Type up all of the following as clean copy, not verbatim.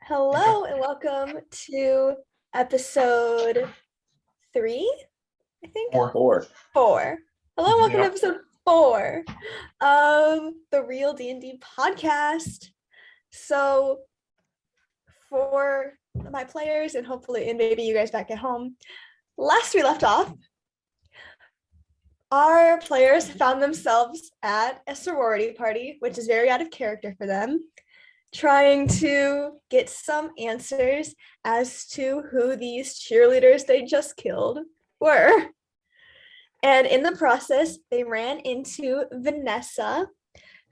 Hello and welcome to episode 3, I think. Four. 4. Hello and welcome to Yep. episode 4 of the Reel DnD Podcast. So for my players and hopefully, and maybe you guys back at home, last we left off, our players found themselves at a sorority party, which is very out of character for them, trying to get some answers as to who these cheerleaders they just killed were. And in the process, they ran into Vanessa,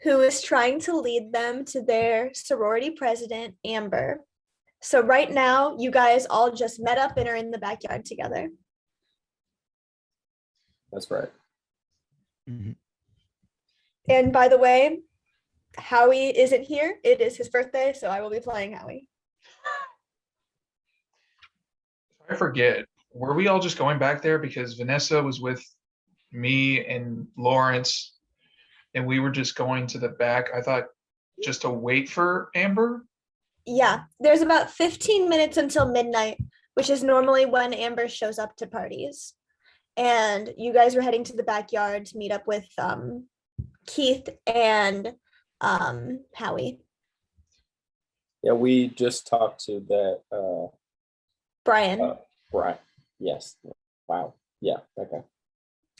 who is trying to lead them to their sorority president, Amber. So right now, you guys all just met up and are in the backyard together. That's right. Mm-hmm. And by the way, Howie isn't here. It is his birthday, so I will be playing Howie. I forget. Were we all just going back there because Vanessa was with me and Lawrence, and we were just going to the back? I thought just to wait for Amber. Yeah, there's about 15 minutes until midnight, which is normally when Amber shows up to parties. And you guys were heading to the backyard to meet up with Keith and Howie. Yeah, we just talked to that Brian. Brian. Yes. Wow. Yeah, that guy.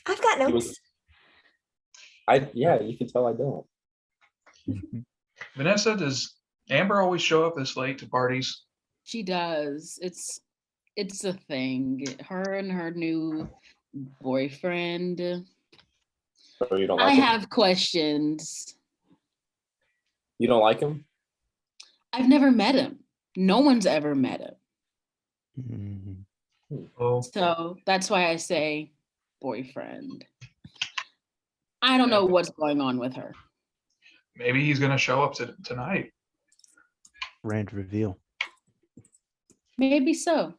I've got He notes. was, you can tell I don't. Vanessa, does Amber always show up this late to parties? She does. It's a thing. Her and her new boyfriend. So you don't I like him? have questions. You don't like him? I've never met him. No one's ever met him. Mm-hmm. Oh, So that's why I say boyfriend. I don't know what's going on with her. maybe he's gonna show up tonight. Grand reveal. Maybe so.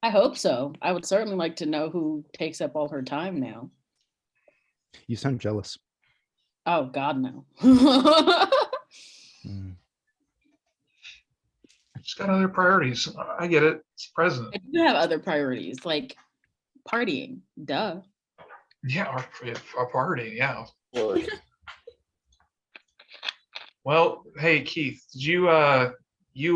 I hope so. I would certainly like to know who takes up all her time now. You sound jealous. Oh, God, no. Mm. She's got other priorities. I get it. It's the I president. do have other priorities, like partying. Duh. Yeah, our party. Yeah. Or Well, hey Keith, did you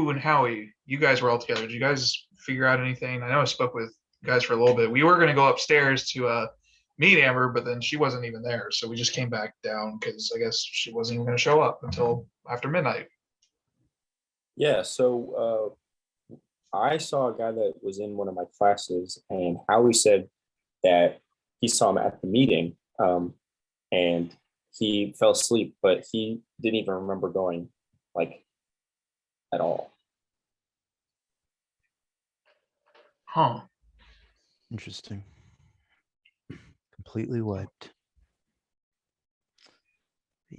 and Howie, you guys were all together. Did you guys figure out anything? I know I spoke with you guys for a little bit. We were gonna go upstairs to meet Amber, but then she wasn't even there, so we just came back down because I guess she wasn't even gonna show up until after midnight. yeah, so I saw a guy that was in one of my classes, and Howie said that he saw him at the meeting, and he fell asleep, but he didn't even remember going, like, at all. Huh. Interesting. Completely wiped.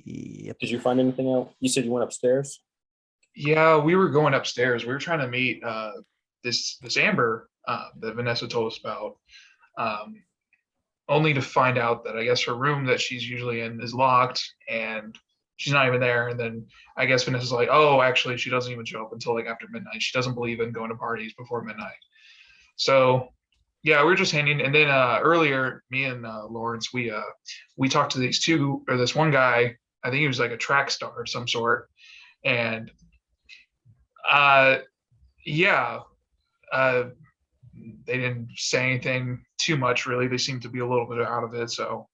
Yep. Did you find anything out? You said you went upstairs? Yeah, we were going upstairs. We were trying to meet this Amber that Vanessa told us about, only to find out that I guess her room that she's usually in is locked and she's not even there. And then I guess Vanessa's like, oh, actually, she doesn't even show up until like after midnight. She doesn't believe in going to parties before midnight. So yeah, we were just hanging. And then earlier, me and Lawrence, we talked to this one guy. I think he was like a track star of some sort. And they didn't say anything too much, really. They seemed to be a little bit out of it. So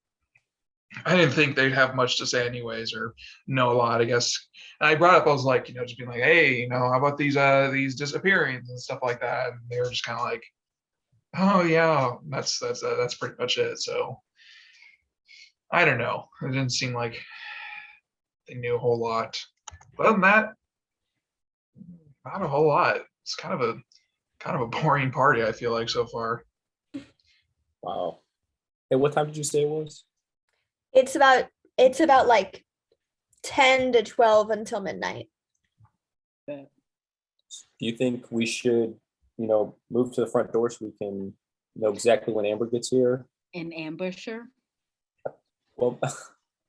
I didn't think they'd have much to say anyways, or know a lot, I guess. And I brought up, I was like, just being like, hey, how about these disappearings and stuff like that? And they were just kind of like, oh yeah, that's pretty much it. So I don't know. It didn't seem like they knew a whole lot. But other than that, not a whole lot. It's kind of a boring party, I feel like, so far. Wow. And what time did you say it was? It's about like 10 to 12 until midnight. Do you think we should, move to the front door so we can know exactly when Amber gets here? An ambusher? Well,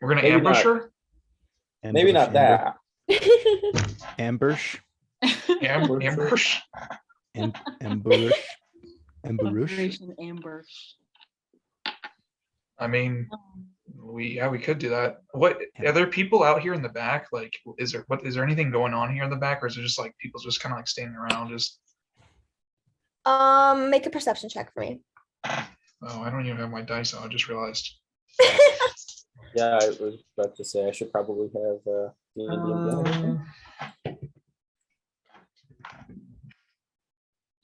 We're gonna Maybe ambush not. her? maybe not that. Ambush. Ambush. Ambush. Operation Ambush. I mean, Um, we could do that. What are there people out here in the back? Like, is there anything going on here in the back, or is it just like people just kind of like standing around? Just Make a perception check for me. I don't even have my dice out. I just realized. Yeah, I was about to say I should probably have D&D on.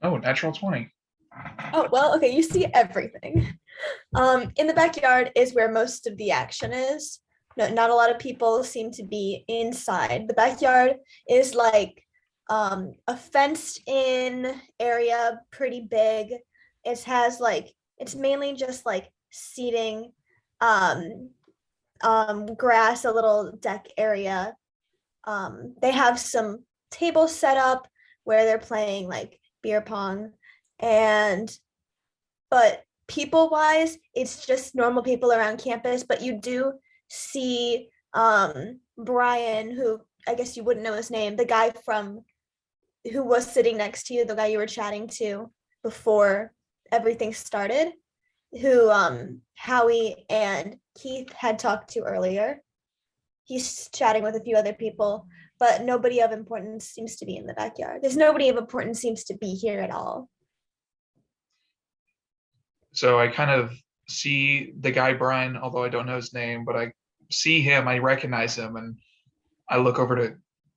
Oh, natural 20. Oh, well, okay, you see everything. In the backyard is where most of the action is. No, not a lot of people seem to be inside. The backyard is like a fenced in area, pretty big. It has like, it's mainly just like seating, grass, a little deck area. They have some tables set up where they're playing like beer pong, but people wise, it's just normal people around campus. But you do see Brian, who I guess you wouldn't know his name, the guy from who was sitting next to you, the guy you were chatting to before everything started, who Howie and Keith had talked to earlier. He's chatting with a few other people, but nobody of importance seems to be in the backyard. There's nobody of importance seems to be here at all. So I kind of see the guy Brian, although I don't know his name, but I see him, I recognize him, and I look over to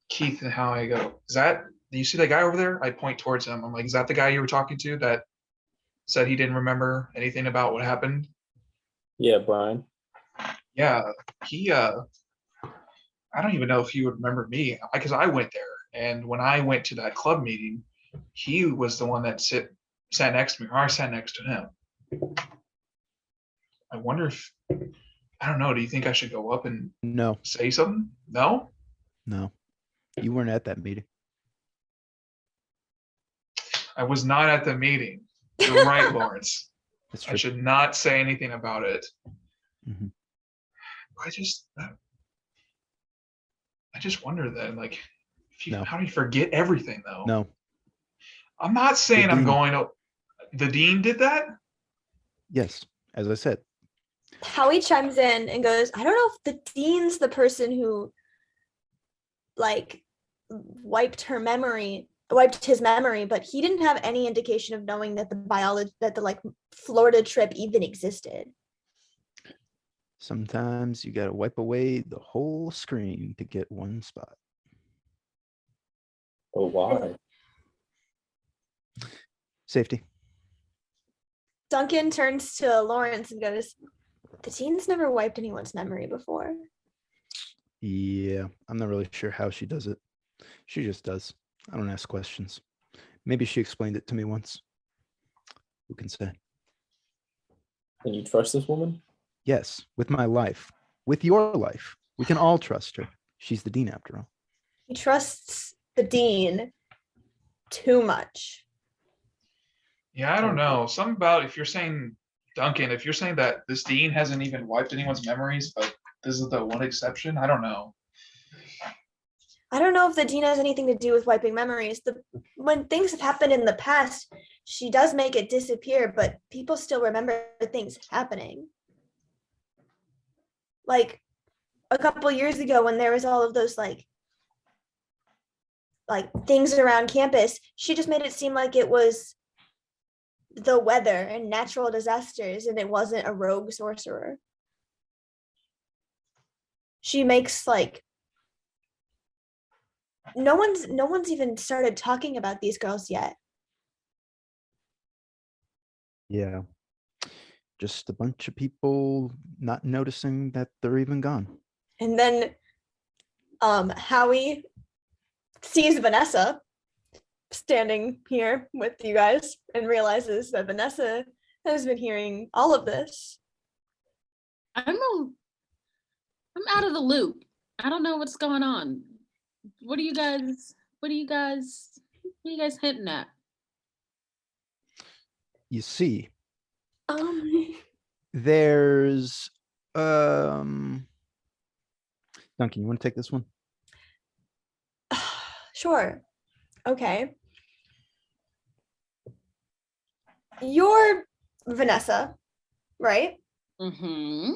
Keith and how I go, do you see that guy over there? I point towards him. I'm like, is that the guy you were talking to that said he didn't remember anything about what happened? Yeah, Brian. Yeah, he I don't even know if he would remember me because I went there, and when I went to that club meeting, he was the one that sat next to me, or I sat next to him. I wonder if, I don't know, do you think I should go up and No, say something? No? no. You weren't at that meeting. I was not at the meeting. You're right, Lawrence. That's I true. should not say anything about it. Mhm. I just wonder then, like, No. how do you forget everything though? No. I'm not saying The I'm dean. going to, the dean did that? Yes, as I said. Howie chimes in and goes, I don't know if the dean's the person who like wiped his memory, but he didn't have any indication of knowing that the like Florida trip even existed. Sometimes you got to wipe away the whole screen to get one spot. Oh, why? Safety. Duncan turns to Lawrence and goes, the dean's never wiped anyone's memory before. Yeah, I'm not really sure how she does it. She just does. I don't ask questions. Maybe she explained it to me once. Who can say? And you trust this woman? Yes, with my life, with your life. We can all trust her. She's the dean after all. He trusts the dean too much. Yeah, I don't know. Something about, if you're saying, Duncan, if you're saying that this dean hasn't even wiped anyone's memories, but this is the one exception, I don't know. I don't know if the dean has anything to do with wiping memories. When things have happened in the past, she does make it disappear, but people still remember things happening. Like a couple years ago when there was all of those like things around campus, she just made it seem like it was the weather and natural disasters and it wasn't a rogue sorcerer. She makes like no one's even started talking about these girls yet. Yeah. Just a bunch of people not noticing that they're even gone. And then Howie sees Vanessa standing here with you guys and realizes that Vanessa has been hearing all of this. I'm out of the loop. I don't know what's going on. What are you guys hinting at? You see, Um, there's Duncan, you want to take this one? sure. Okay. You're Vanessa, right? Mm-hmm.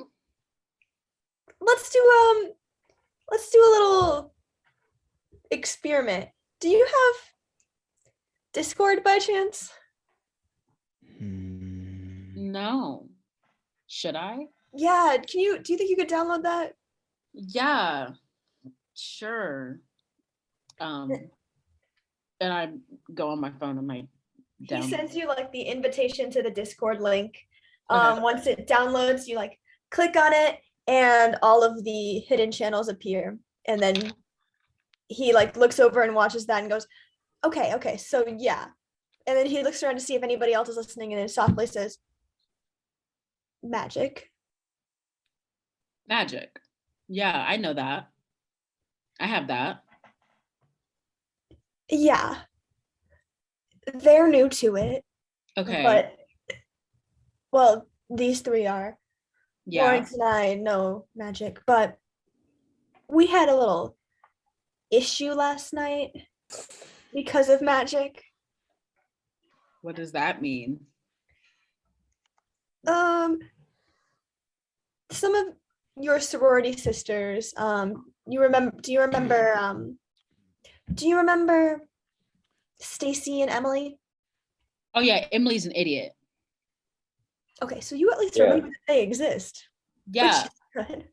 Let's do a little experiment. Do you have Discord by chance? No. Should I? Yeah, do you think you could download that? Yeah, sure. And I go on my phone and I He download. sends you like the invitation to the Discord link. Okay. Once it downloads, you like click on it and all of the hidden channels appear. And then he like looks over and watches that and goes, okay, so yeah. And then he looks around to see if anybody else is listening and then softly says, magic. Magic. Yeah, I know that. I have that. Yeah. They're new to it. Okay. But, well, these three are. Yeah. Lawrence and I know magic, but we had a little issue last night because of magic. What does that mean? Some of your sorority sisters, do you remember Stacy and Emily? Oh yeah, Emily's an idiot. Okay, so you at least Yeah. remember that they exist. Yeah. Which is good.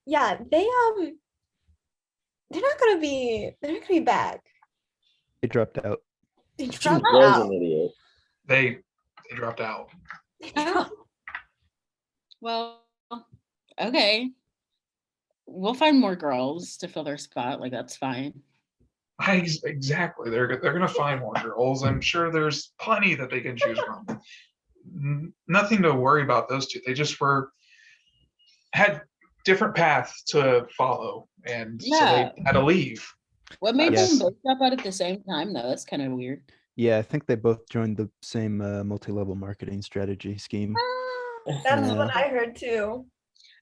Yeah, they're not gonna be back. They dropped out. They She dropped was out. an idiot. They dropped out. Oh. Well, okay. We'll find more girls to fill their spot. Like that's fine. Exactly. They're gonna find more girls. I'm sure there's plenty that they can choose from. Nothing to worry about those two. They just had different paths to follow, and so Yeah. they had to leave. What made Yes. them both drop out at the same time though? That's kind of weird. Yeah, I think they both joined the same multi-level marketing strategy scheme. That's Yeah. what I heard too.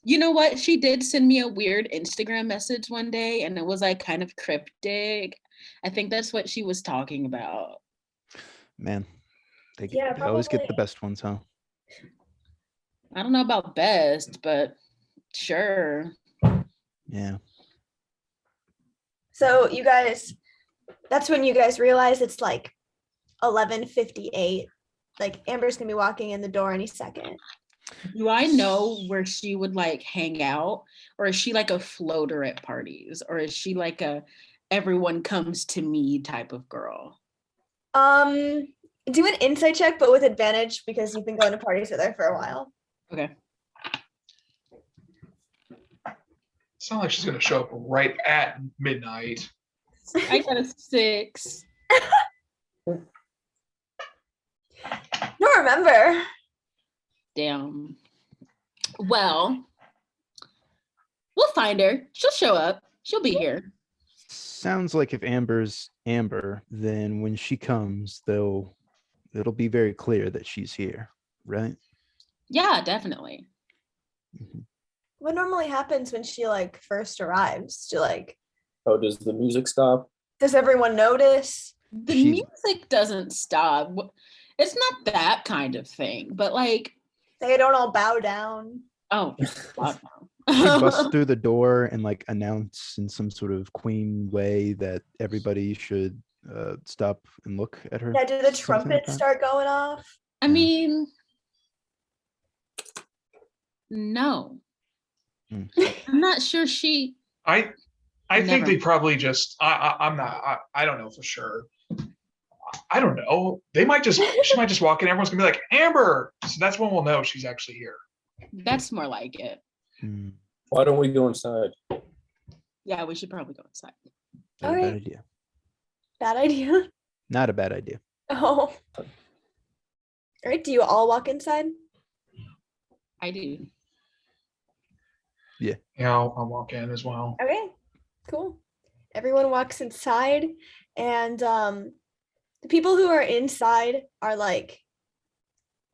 You know what? She did send me a weird Instagram message one day and it was like kind of cryptic. I think that's what she was talking about. Man, Yeah, they always get the probably. best ones, huh? I don't know about best, but sure. Yeah. So you guys, that's when you guys realize it's like 11:58. Like Amber's gonna be walking in the door any second. Do I know where she would like hang out? Or is she like a floater at parties? Or is she like a everyone comes to me type of girl? Do an insight check, but with advantage because you've been going to parties with her for a while. Okay. It's not like she's gonna show up right at midnight. I got a 6. Don't remember. Damn. Well, we'll find her. She'll show up. She'll be here. Sounds like if Amber's Amber, then when she comes, it'll be very clear that she's here, right? Yeah, definitely. Mhm. What normally happens when she like first arrives? To like, Oh, does the music stop? does everyone notice? The She's- music doesn't stop. It's not that kind of thing, but like, They don't all bow down. oh, God, She no. busts through the door and like announce in some sort of queen way that everybody should stop and look at her. Yeah, do the something like trumpets that. start going off? I mean, no. Hmm. I'm not sure she. I think Never. they probably just. I'm not. I don't know for sure. I don't know. She might just walk in. Everyone's gonna be like Amber. So that's when we'll know she's actually here. That's more like it. Hmm. Why don't we go inside? Yeah, we should probably go inside. Not a Alright. bad idea. Bad idea. Not a bad idea. Oh. All right. Do you all walk inside? I do. Yeah, I'll walk in as well. Okay. Cool. Everyone walks inside, and the people who are inside are like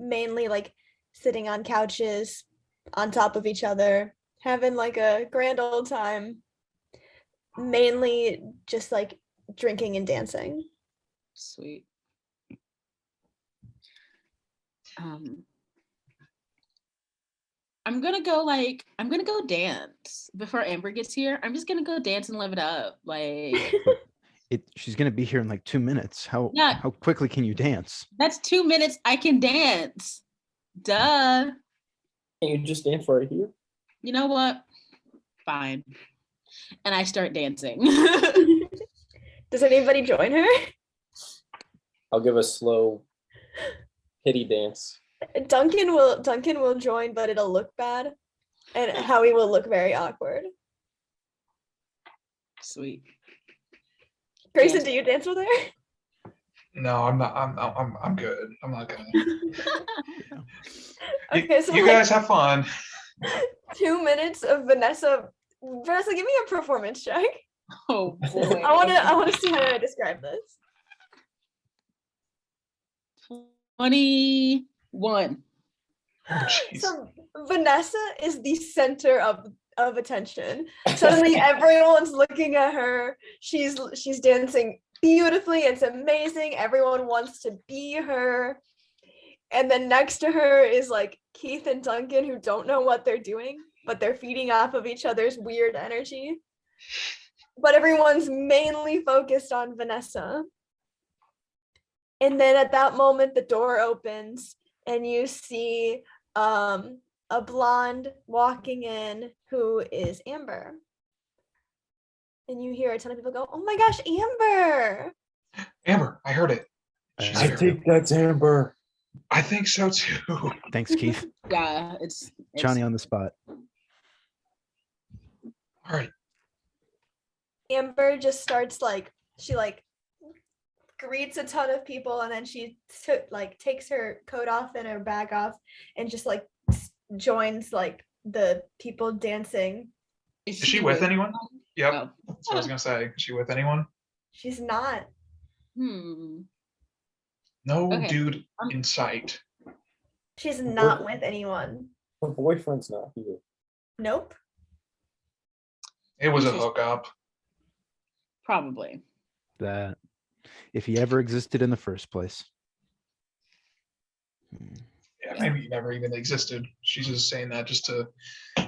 mainly like sitting on couches on top of each other, having like a grand old time. Mainly just like drinking and dancing. Sweet. I'm gonna go dance before Amber gets here. I'm just gonna go dance and live it up. Like, She's gonna be here in like 2 minutes. How quickly can you dance? that's 2 minutes. I can dance. Duh. Can you just dance right here? You know what? Fine. And I start dancing. Does anybody join her? I'll give a slow kitty dance. Duncan will join, but it'll look bad, and Howie will look very awkward. Sweet. Grayson, Yes. do you dance with her? No, I'm not. I'm good. I'm not gonna. Okay, so you guys have fun. 2 minutes of Vanessa. Vanessa, give me a performance check. Oh boy. I wanna see how I describe this. 21. Jeez. So Vanessa is the center of attention. Suddenly everyone's looking at her. She's dancing beautifully. It's amazing. Everyone wants to be her. And then next to her is like Keith and Duncan, who don't know what they're doing, but they're feeding off of each other's weird energy. But everyone's mainly focused on Vanessa. And then at that moment, the door opens and you see a blonde walking in who is Amber. And you hear a ton of people go, "Oh my gosh, Amber!" Amber, I heard it. She's I here. think that's Amber. I think so too. Thanks, Keith. Yeah, it's Johnny on the spot. All right. Amber just starts she greets a ton of people, and then she takes her coat off and her bag off and just joins the people dancing. Is she with anyone? Yep. Oh. That's what I was gonna say. Is she with anyone? She's not. No Okay. dude in sight. She's not with anyone. Her boyfriend's not here. Nope. It was a hookup. Probably. That if he ever existed in the first place. Yeah, maybe he never even existed. She's just saying that just to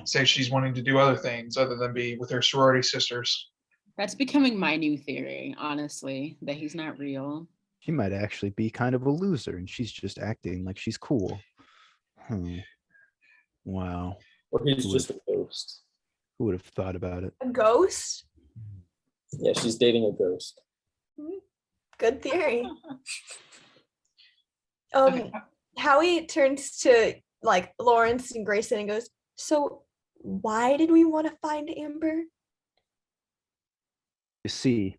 say she's wanting to do other things other than be with her sorority sisters. That's becoming my new theory, honestly, that he's not real. She might actually be kind of a loser and she's just acting like she's cool. Wow. Or he's just a ghost. Who would have thought about it? A ghost? Yeah, she's dating a ghost. Good theory. Okay. Howie turns to Lawrence and Grayson and goes, "So why did we want to find Amber?" You see,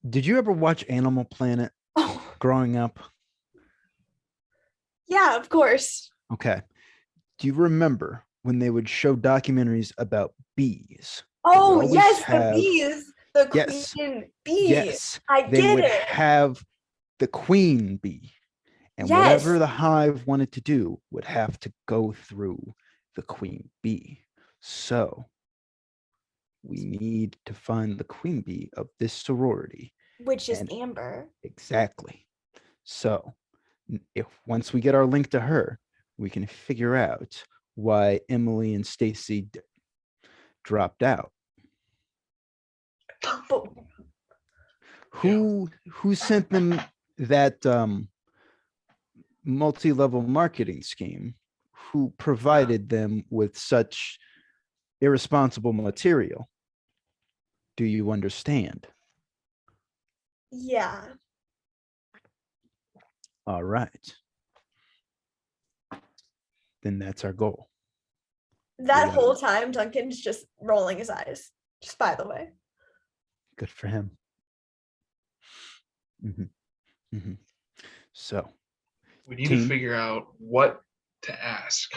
did you ever watch Animal Planet Oh, growing up? yeah, of course. Okay. Do you remember when they would show documentaries about bees? Oh, always yes, have- the bees. The Yes. queen bee. Yes. I They get would it. have the queen bee. And Yes. whatever the hive wanted to do would have to go through the queen bee. So we need to find the queen bee of this sorority. Which is and- Amber. Exactly. So if once we get our link to her, we can figure out why Emily and Stacy dropped out. But Who sent them that multi-level marketing scheme? Who provided them with such irresponsible material? Do you understand? yeah. All right. Then that's our goal. That Yeah. whole time, Duncan's just rolling his eyes. Just by the way. Good for him. So, We need to Team. figure out what to ask.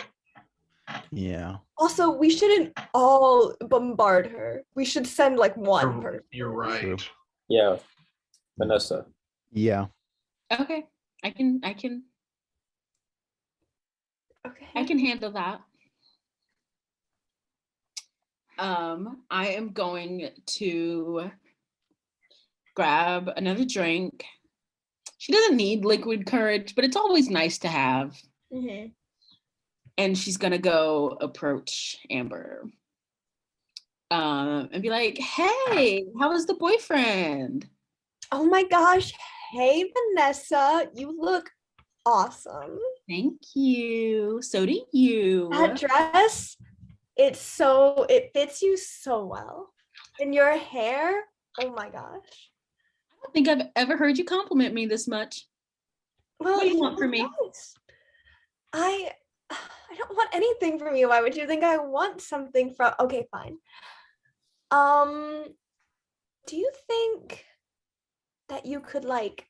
yeah. Also, we shouldn't all bombard her. We should send one You're, person. you're right. True. Yeah, Vanessa. Yeah. Okay. I can Okay. handle that. I am going to grab another drink She doesn't need liquid courage, but it's always nice to have. Mm-hmm. And she's gonna go approach Amber and be like, hey, how was the boyfriend? Oh my gosh. Hey, Vanessa, you look awesome. Thank you. So do you. That dress, it fits you so well. And your hair, oh my gosh. I don't think I've ever heard you compliment me this much. Well, What do you want from me? nice. I don't want anything from you. Why would you think I want something from? Okay, fine. Do you think that you could like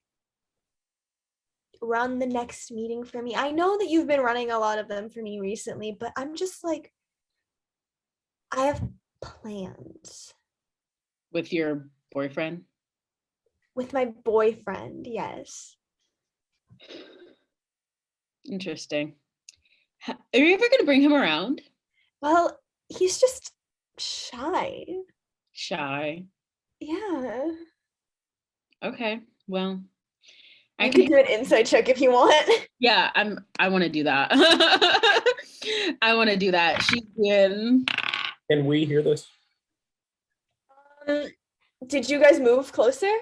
run the next meeting for me? I know that you've been running a lot of them for me recently, but I'm just like, I have plans With your boyfriend? with my boyfriend. Yes. Interesting. Are you ever gonna bring him around? Well, he's just shy. Shy. Yeah. Okay. Well, You can do an inside check if you want. Yeah, I want to do that. I want to do that. She's in. Can we hear this? Did you guys move closer?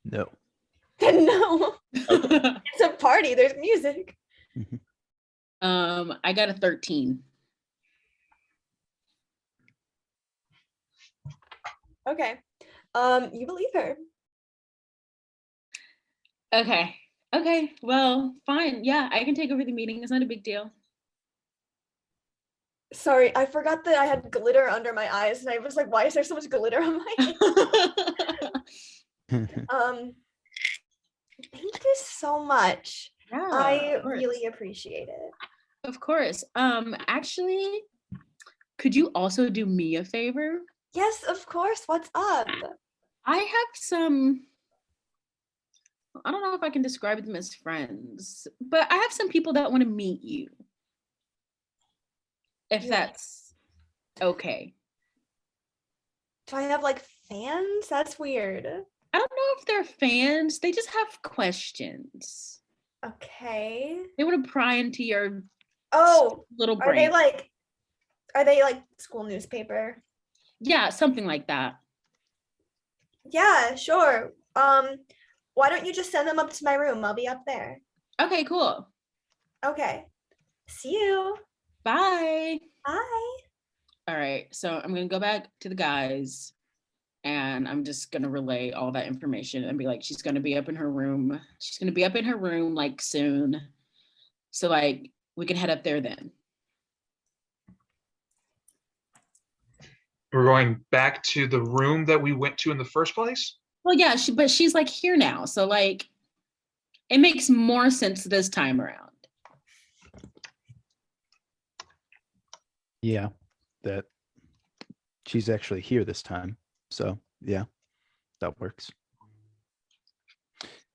No. No. It's a party. There's music. I got a 13. Okay. You believe her. Okay. Okay. Well, fine. Yeah, I can take over the meeting. It's not a big deal. Sorry, I forgot that I had glitter under my eyes, and I was like, "Why is there so much glitter on my eyes?" Thank you so much. Yeah, I really appreciate it. Of course. Actually, could you also do me a favor? Yes, of course. What's up? I have some, I don't know if I can describe them as friends, but I have some people that want to meet you. If that's okay. Do I have like fans? That's weird. I don't know if they're fans. They just have questions. Okay. They want to pry into your little are brain. Are they like school newspaper? Yeah, something like that. Yeah, sure. Why don't you just send them up to my room? I'll be up there. Okay, cool. Okay. See you. Bye. Bye. All right, so I'm gonna go back to the guys and I'm just gonna relay all that information and be like, she's gonna be up in her room. She's gonna be up in her room like soon. So like we can head up there then. We're going back to the room that we went to in the first place? Well, yeah, but she's like here now. So like it makes more sense this time around. Yeah, that she's actually here this time. So yeah, that works.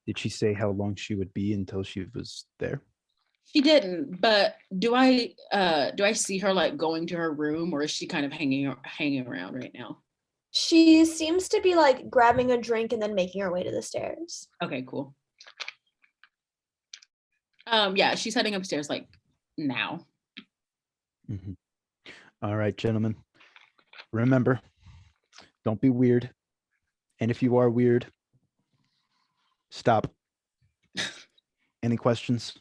Did she say how long she would be until she was there? She didn't, but do I see her like going to her room, or is she kind of hanging around right now? She seems to be like grabbing a drink and then making her way to the stairs. Okay, cool. Yeah, she's heading upstairs like now. Mm-hmm. All right, gentlemen. Remember, don't be weird. And if you are weird, stop. Any questions?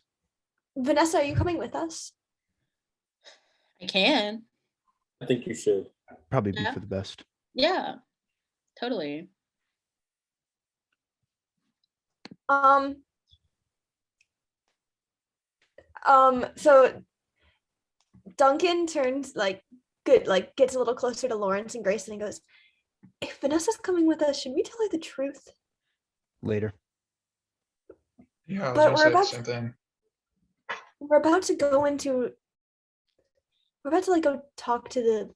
Vanessa, are you coming with us? I can. I think you should. Probably be for the best. Yeah, totally. So Duncan turns gets a little closer to Lawrence and Grayson and goes, if Vanessa's coming with us, should we tell her the truth? Later. Yeah, I was But gonna we're say the about same thing. We're about to like go talk to the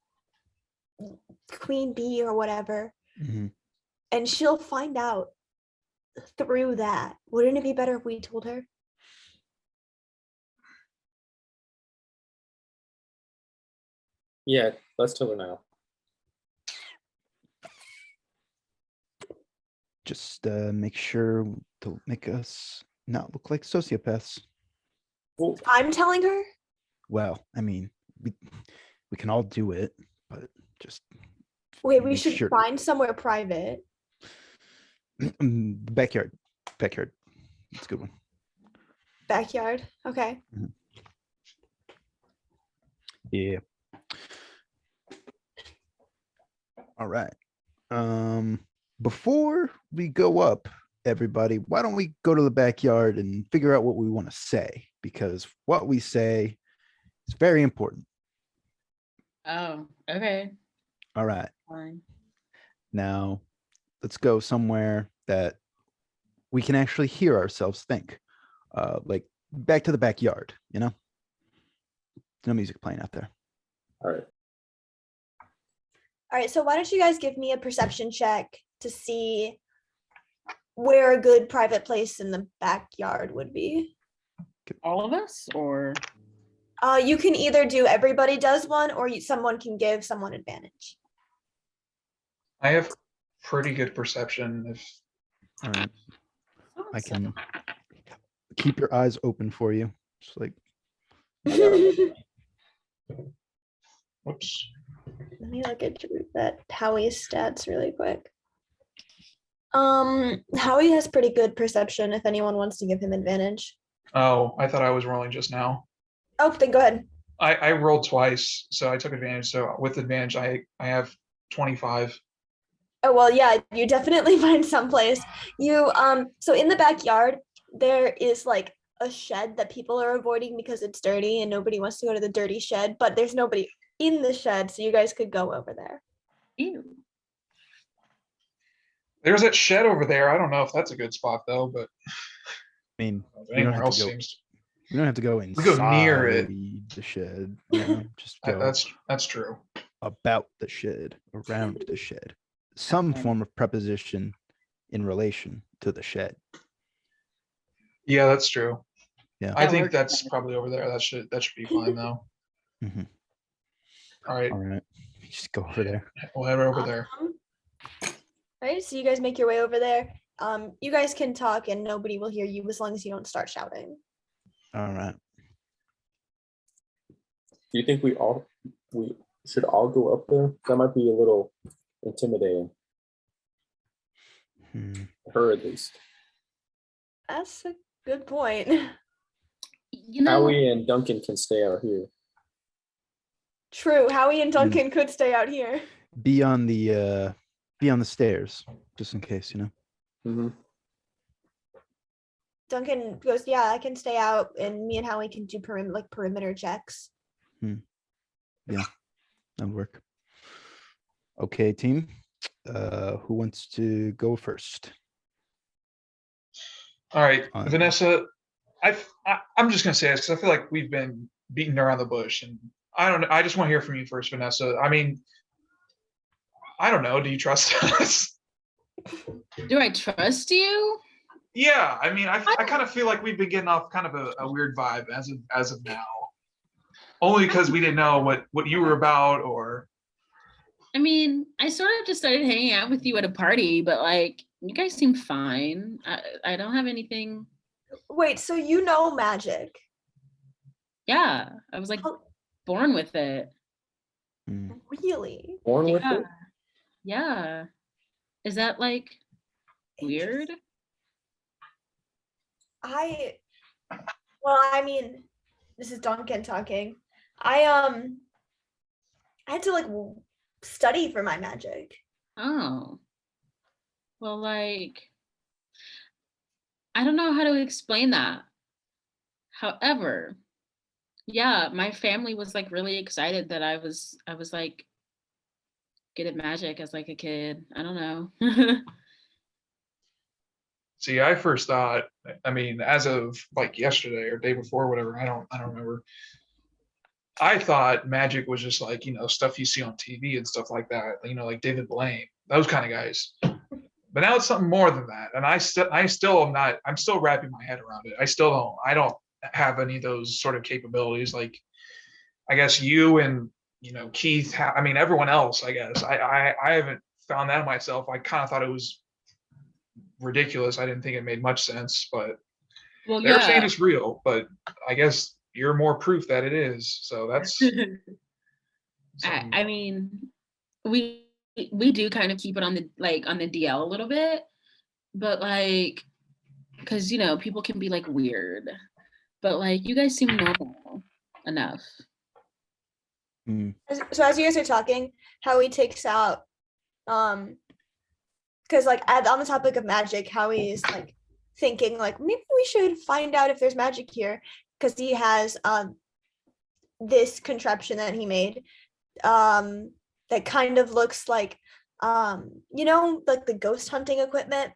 queen bee or whatever, Mm-hmm. and she'll find out through that. Wouldn't it be better if we told her? Yeah, let's tell her now. Just make sure to make us not look like sociopaths. Well, I'm telling her. Well, I mean, we can all do it, but just Wait, we make should sure. find somewhere private. Backyard. Backyard. That's a good one. Backyard. Okay. Yeah. All right. Before we go up, everybody, why don't we go to the backyard and figure out what we want to say? Because what we say is very important. Oh, okay. All right. Fine. Now, let's go somewhere that we can actually hear ourselves think. Like back to the backyard, you know? No music playing out there. all right. All right. So why don't you guys give me a perception check to see where a good private place in the backyard would be? All of us, or You can either do everybody does one, or someone can give someone advantage. I have pretty good perception. If All right. I can keep your eyes open for you. Just like, whoops. Let me look at that Howie's stats really quick. Howie has pretty good perception if anyone wants to give him advantage. Oh, I thought I was rolling just now. Oh, then go ahead. I rolled twice, so I took advantage. So with advantage, I have 25. Oh, well, yeah, you definitely find someplace. So in the backyard, there is like a shed that people are avoiding because it's dirty and nobody wants to go to the dirty shed, but there's nobody in the shed, so you guys could go over there. ew. There's that shed over there. I don't know if that's a good spot though, but I mean, you don't anywhere have else to go. seems. You don't have to go go inside near it. the shed. You know? Just go That's true. about the shed, around the shed. Some Okay. form of preposition in relation to the shed. Yeah, that's true. Yeah. I That think works. that's probably over there. That should be fine though. Mhm. All right, All right. Just go over there. we'll head over there. Right, so you guys make your way over there. You guys can talk and nobody will hear you as long as you don't start shouting. All right. Do you think we should all go up there? That might be a little intimidating. Her at least. That's a good point. You know, Howie and Duncan can stay out here. True, Howie and Duncan could stay out here. Be on the stairs, just in case, you know. Mm-hmm. Duncan goes, yeah, I can stay out, and me and Howie can do perimeter checks. That'd work. Okay, team. Who wants to go first? All right, Fine. Vanessa. I'm just gonna say this because I feel like we've been beating around the bush, and I don't know. I just want to hear from you first, Vanessa. I mean, I don't know. Do you trust us? do I trust you? Yeah, I mean, I kind of feel like we've been getting off kind of a weird vibe as of now. Only because we didn't know what you were about, or I mean, I sort of just started hanging out with you at a party, but like, you guys seem fine. I don't have anything. Wait, so you know magic? Yeah, I was like Oh, born with it. really? Born with Yeah. it? Yeah. Is that like weird? Well, I mean, this is Duncan talking. I had to like study for my magic. Oh. Well, like, I don't know how to explain that. However, yeah, my family was like really excited that I was like good at magic as like a kid. I don't know. see, I first thought. I mean, as of like yesterday or day before, whatever. I don't remember. I thought magic was just like, stuff you see on TV and stuff like that. Like David Blaine, those kind of guys. But now it's something more than that. And I still am not. I'm still wrapping my head around it. I don't have any of those sort of capabilities. Like, I guess you and Keith. I mean, everyone else. I guess I haven't found that myself. I kind of thought it was ridiculous. I didn't think it made much sense, but Well, They're saying yeah. it's real, but I guess you're more proof that it is. So that's something. I mean, we do kind of keep it on the on the DL a little bit, but like, because people can be like weird, but like you guys seem normal enough. So as you guys are talking, Howie takes out, because like on the topic of magic, Howie's like thinking like maybe we should find out if there's magic here, because he has this contraption that he made that kind of looks like like the ghost hunting equipment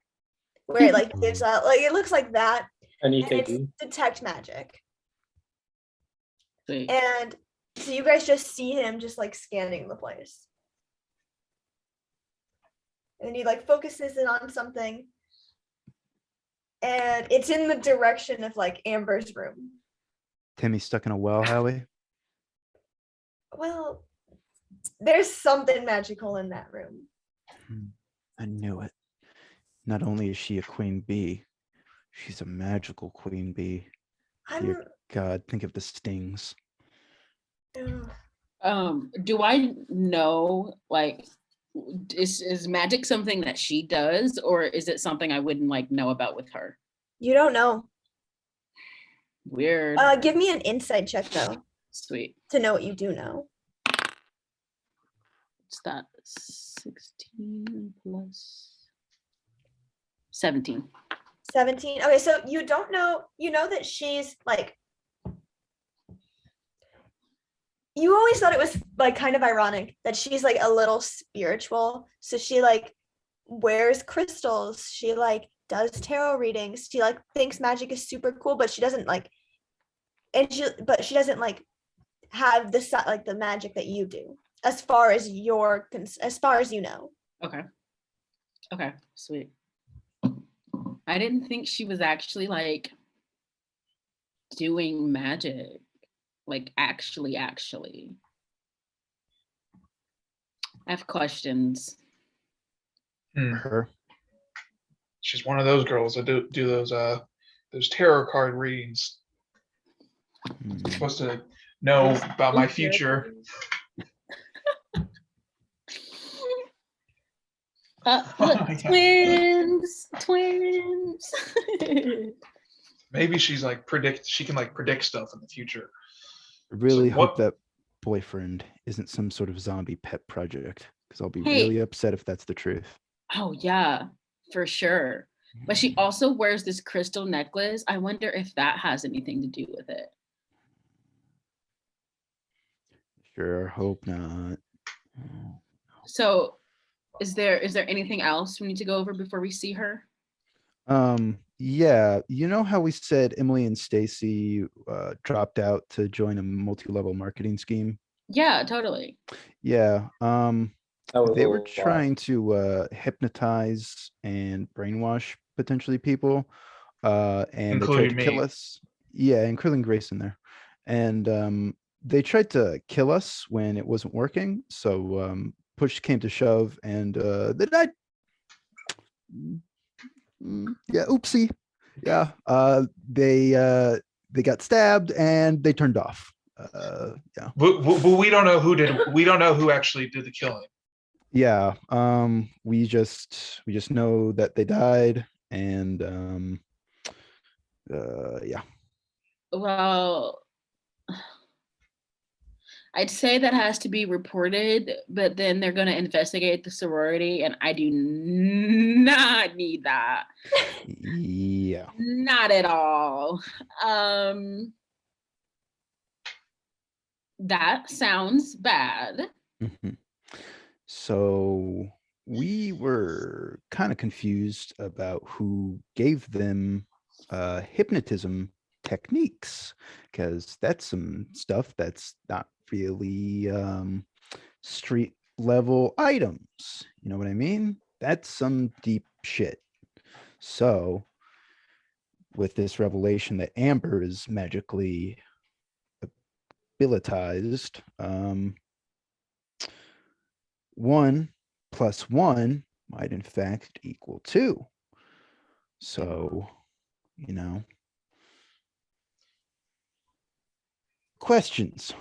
where it like gives out like it looks like that, An and it's EKG. detect magic. Sweet. And so you guys just see him just like scanning the place. And he like focuses in on something. And it's in the direction of like Amber's room. Timmy's stuck in a well, Howie. Well, there's something magical in that room. I knew it. Not only is she a queen bee, she's a magical queen bee. Dear God, think of the stings. Do I know, like, is magic something that she does, or is it something I wouldn't like know about with her? You don't know. Weird. Give me an insight check though. Sweet. To know what you do know. What's that? 16 plus 17. 17. Okay, so you don't know, you know that she's like, you always thought it was like kind of ironic that she's like a little spiritual. So she like wears crystals. She like does tarot readings. She like thinks magic is super cool, but she doesn't like, she doesn't like have the like the magic that you do as far as you know. Okay, sweet. I didn't think she was actually like doing magic. Like actually. I have questions. Her. She's one of those girls that do those tarot card readings. I'm supposed to know about my future. Look, twins. Maybe she's like she can like predict stuff in the future. I really So hope that boyfriend isn't some sort of zombie pet project, because I'll be really upset if that's the truth. Oh yeah, for sure. But she also wears this crystal necklace. I wonder if that has anything to do with it. Sure, hope not. So is there anything else we need to go over before we see her? Yeah, you know how we said Emily and Stacy dropped out to join a multi-level marketing scheme? Yeah, totally. Yeah. They were Wow. trying to hypnotize and brainwash potentially people, and they tried to kill us. Yeah, including Grace in there. And they tried to kill us when it wasn't working. So push came to shove, and they died. Yeah, oopsie. Yeah, they got stabbed and they turned off. Yeah. But we don't know who did. We don't know who actually did the killing. Yeah. We just know that they died, and yeah. Well, I'd say that has to be reported, but then they're going to investigate the sorority, and I do not need that. Yeah. Not at all. That sounds bad. Mm-hmm. So we were kind of confused about who gave them hypnotism techniques, because that's some stuff that's not really street level items. You know what I mean? That's some deep shit. So with this revelation that Amber is magically abilitized, 1 + 1 might in fact equal 2. So, you know, questions,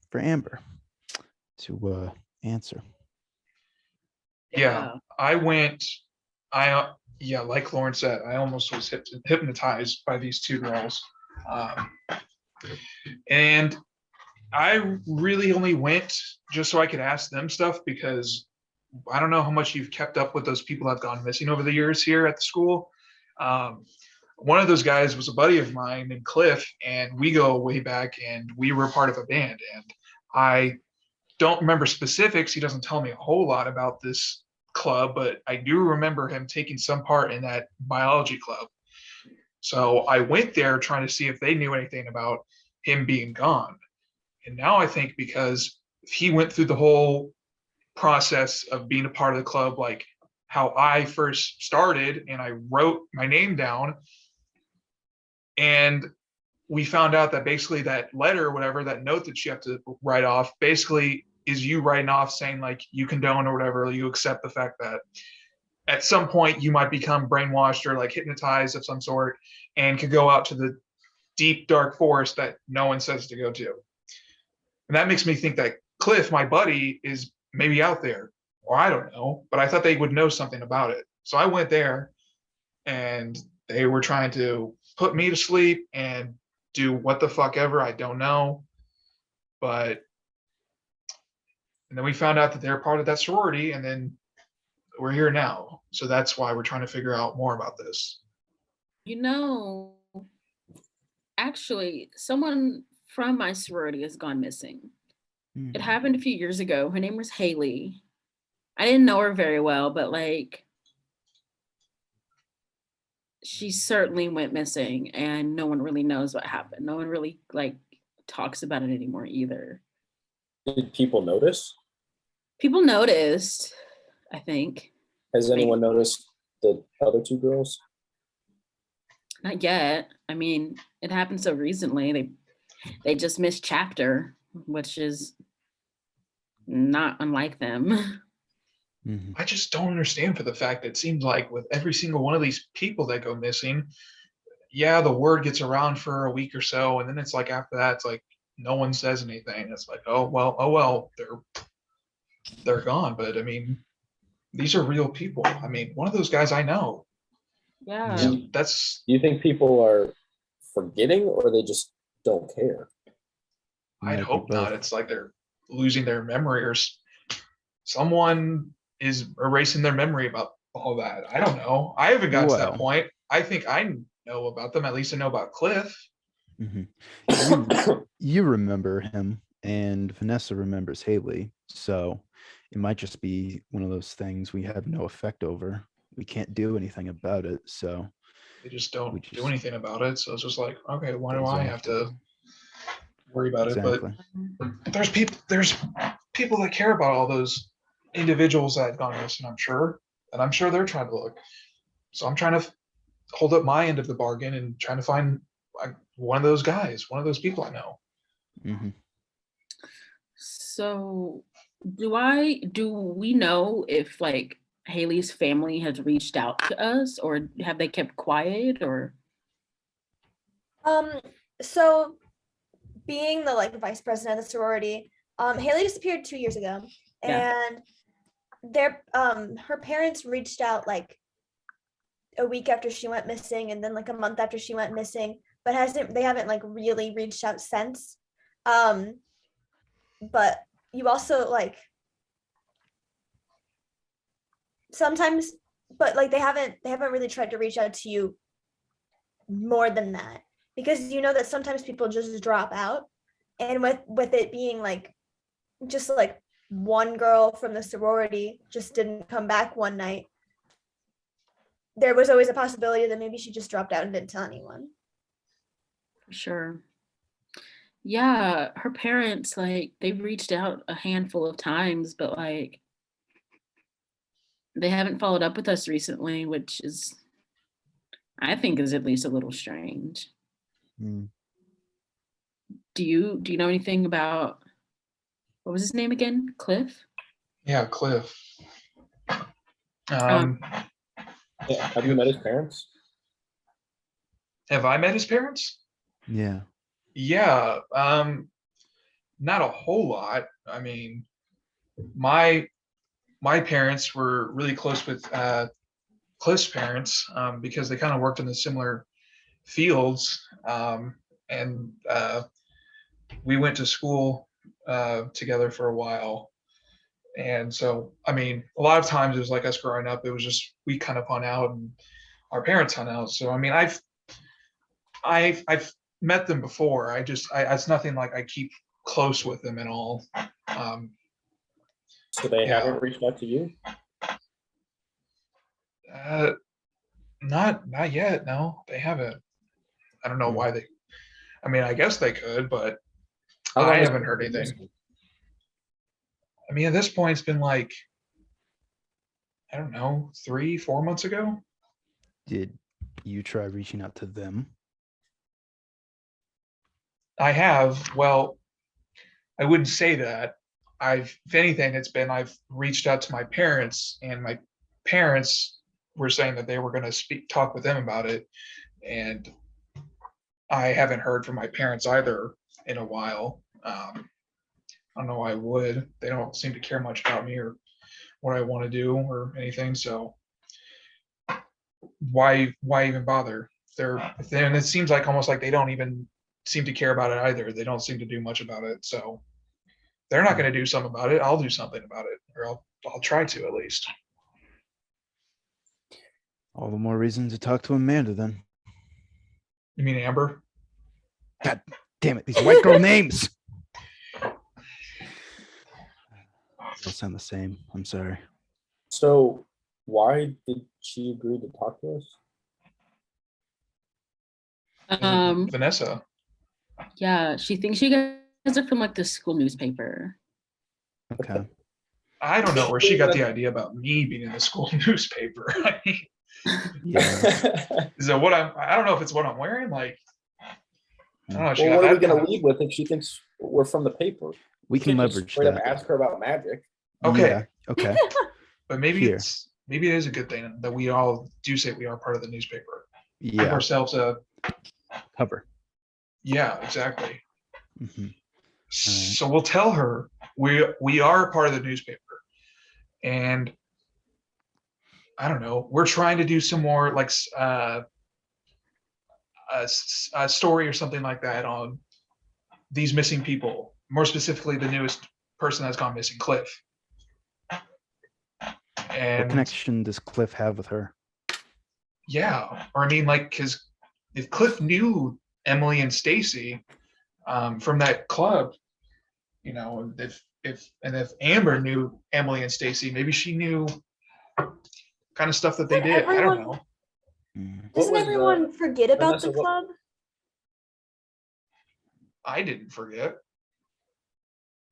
for Amber to answer. Yeah, like Lauren said, I almost was hypnotized by these two girls. And I really only went just so I could ask them stuff, because I don't know how much you've kept up with those people that have gone missing over the years here at the school. One of those guys was a buddy of mine named Cliff, and we go way back, and we were part of a band. And I don't remember specifics. He doesn't tell me a whole lot about this club, but I do remember him taking some part in that biology club. So I went there trying to see if they knew anything about him being gone. And now I think, because he went through the whole process of being a part of the club, like how I first started, and I wrote my name down, and we found out that basically that letter or whatever, that note that you have to write off, basically is you writing off saying like you condone or whatever, you accept the fact that at some point you might become brainwashed or like hypnotized of some sort and could go out to the deep dark forest that no one says to go to. And that makes me think that Cliff, my buddy, is maybe out there, or I don't know, but I thought they would know something about it. So I went there, and they were trying to put me to sleep and do what the fuck ever, I don't know. And then we found out that they're part of that sorority, and then we're here now. So that's why we're trying to figure out more about this. Actually, someone from my sorority has gone missing. It happened a few years ago. Her name was Haley. I didn't know her very well, but like, she certainly went missing, and no one really knows what happened. No one really like talks about it anymore either. Did people notice? People noticed, I think. Has anyone noticed the other two girls? Not yet. I mean, it happened so recently. They just missed chapter, which is not unlike them. I just don't understand, for the fact that it seems like with every single one of these people that go missing, yeah, the word gets around for a week or so, and then it's like after that, it's like no one says anything. It's like, oh well, they're gone. But I mean, these are real people. I mean, one of those guys I know. Yeah. So Do you think people are forgetting, or they just don't care? I'd Might be hope not. both. It's like they're losing their memory, or someone is erasing their memory about all that. I don't know. I haven't gotten to that Well. point. I think I know about them. At least I know about Cliff. You remember him, and Vanessa remembers Haley. So it might just be one of those things we have no effect over. We can't do anything about it. So They just don't We do just- anything about it. So it's just like, okay, why do I have to worry about exactly. it? But there's people that care about all those individuals that have gone missing, I'm sure. And I'm sure they're trying to look. So I'm trying to hold up my end of the bargain and trying to find one of those guys, one of those people I know. So do we know if like Haley's family has reached out to us, or have they kept quiet, or? So being the like vice president of the sorority, Haley disappeared 2 years ago, and her parents reached out like a week after she went missing, and then like a month after she went missing, but they haven't like really reached out since. But you also like sometimes, but like they haven't really tried to reach out to you more than that, because you know that sometimes people just drop out, and with it being like just like one girl from the sorority just didn't come back one night, there was always a possibility that maybe she just dropped out and didn't tell anyone. Sure. Yeah, her parents, like, they've reached out a handful of times, but like they haven't followed up with us recently, which is, I think, is at least a little strange. Do you know anything about, what was his name again? Cliff? Yeah, Cliff. Yeah. Have you met his parents? Have I met his parents? Yeah. Yeah, not a whole lot. I mean, my parents were really close with close parents because they kind of worked in the similar fields, and we went to school together for a while. And so, I mean, a lot of times it was like us growing up. It was just we kind of hung out and our parents hung out. So, I mean, I've met them before. It's nothing like I keep close with them at all. So they Yeah. haven't reached out to you? Not yet. No, they haven't. I don't know why they. I mean, I guess they could, but How long I has haven't it heard been anything. missing? I mean, at this point, it's been like, I don't know, 3-4 months ago. Did you try reaching out to them? I have. Well, I wouldn't say that. If anything, I've reached out to my parents, and my parents were saying that they were going to talk with them about it, and I haven't heard from my parents either in a while. I don't know why I would. They don't seem to care much about me or what I want to do or anything. So why even bother? And it seems like almost like they don't even seem to care about it either. They don't seem to do much about it. So they're not going to do something about it. I'll do something about it, or I'll try to at least. All the more reason to talk to Amanda then. You mean Amber? God damn it, these white girl names. They'll sound the same. I'm sorry. So why did she agree to talk to us? Vanessa. Yeah, she thinks you guys are from like the school newspaper. Okay. I don't know where she got the idea about me being in the school newspaper. I mean, Yeah. is that what I don't know if it's what I'm wearing. Like, I don't know. She Well, got what are we that going kind to lead with if she thinks we're from the paper? We can Can't just leverage straight up that. ask her about magic. Okay. Yeah. Okay. But maybe Here. maybe it is a good thing that we all do say we are part of the newspaper. Give Yeah. ourselves a Cover. yeah, exactly. Mm-hmm. So we'll tell her we are part of the newspaper, and I don't know. We're trying to do some more like a story or something like that on these missing people. More specifically, the newest person that's gone missing, Cliff. And What connection does Cliff have with her? yeah, or I mean, like, because if Cliff knew Emily and Stacy from that club, you know, if Amber knew Emily and Stacy, maybe she knew kind of stuff that they did. I don't know. Mm. Doesn't was everyone forget about Vanessa, the what- club? I didn't forget.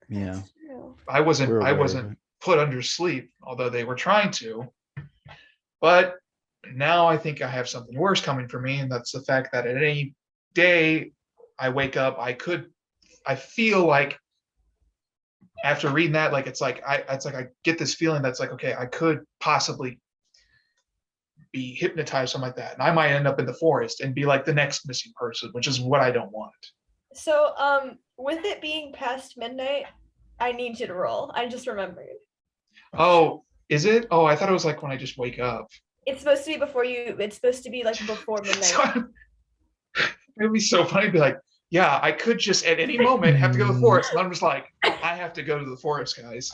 Yeah. That's true. I wasn't We're I aware of wasn't it. put under sleep, although they were trying to. But now I think I have something worse coming for me, and that's the fact that at any day I wake up, I feel like after reading that, like it's like I get this feeling that's like, okay, I could possibly be hypnotized, something like that. And I might end up in the forest and be like the next missing person, which is what I don't want. So, with it being past midnight, I need you to roll. I just remembered. Oh, is it? Oh, I thought it was like when I just wake up. It's supposed to be before you. It's supposed to be like before midnight. So it'd be so funny to be like, yeah, I could just at any moment have to go to the forest. And I'm just like, I have to go to the forest, guys.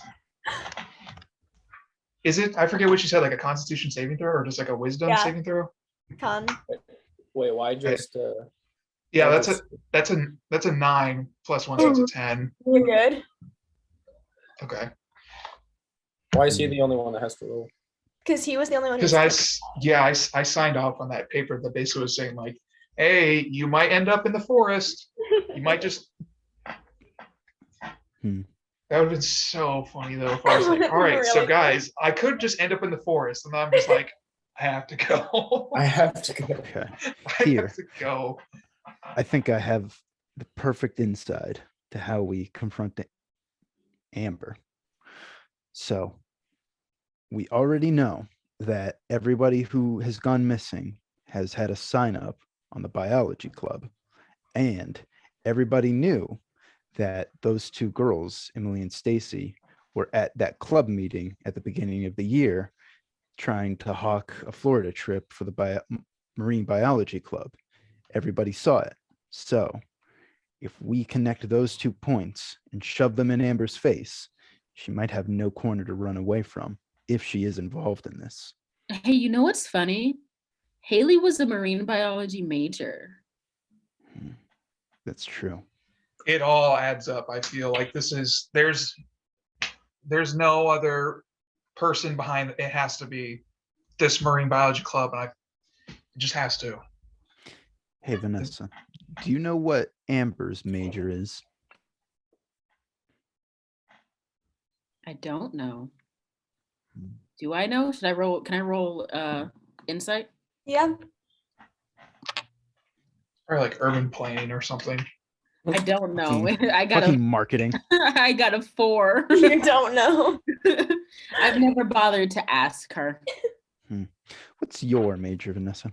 Is it? I forget what you said, like a Constitution saving throw or just like a Wisdom Yeah. saving throw? Con. Wait, why just? Yeah, why that's a 9 plus 1, so it's a 10. You're good. Okay. Why is he the only one that has to roll? Because he was the only one. Because I signed off on that paper that basically was saying like, hey, you might end up in the forest. You might just. That would have been so funny though. If I was like, all right, so Really? guys, I could just end up in the forest, and I'm just like, I have to go. I have to go. Okay. I Here. have to go. I think I have the perfect insight to how we confront Amber. So we already know that everybody who has gone missing has had a sign up on the biology club, and everybody knew that those two girls, Emily and Stacy, were at that club meeting at the beginning of the year trying to hawk a Florida trip for the marine biology club. Everybody saw it. So if we connect those 2 points and shove them in Amber's face, she might have no corner to run away from if she is involved in this. Hey, you know what's funny? Haley was a marine biology major. That's true. It all adds up. I feel like there's no other person behind it. It has to be this marine biology club, and it just has to. Hey, Vanessa, do you know what Amber's major is? I don't know. Do I know? Should I roll? Can I roll insight? Yeah. Or like urban planning or something. I don't know. Fucking- I got Fucking a marketing. I got a 4. You don't know. I've never bothered to ask her. What's your major, Vanessa?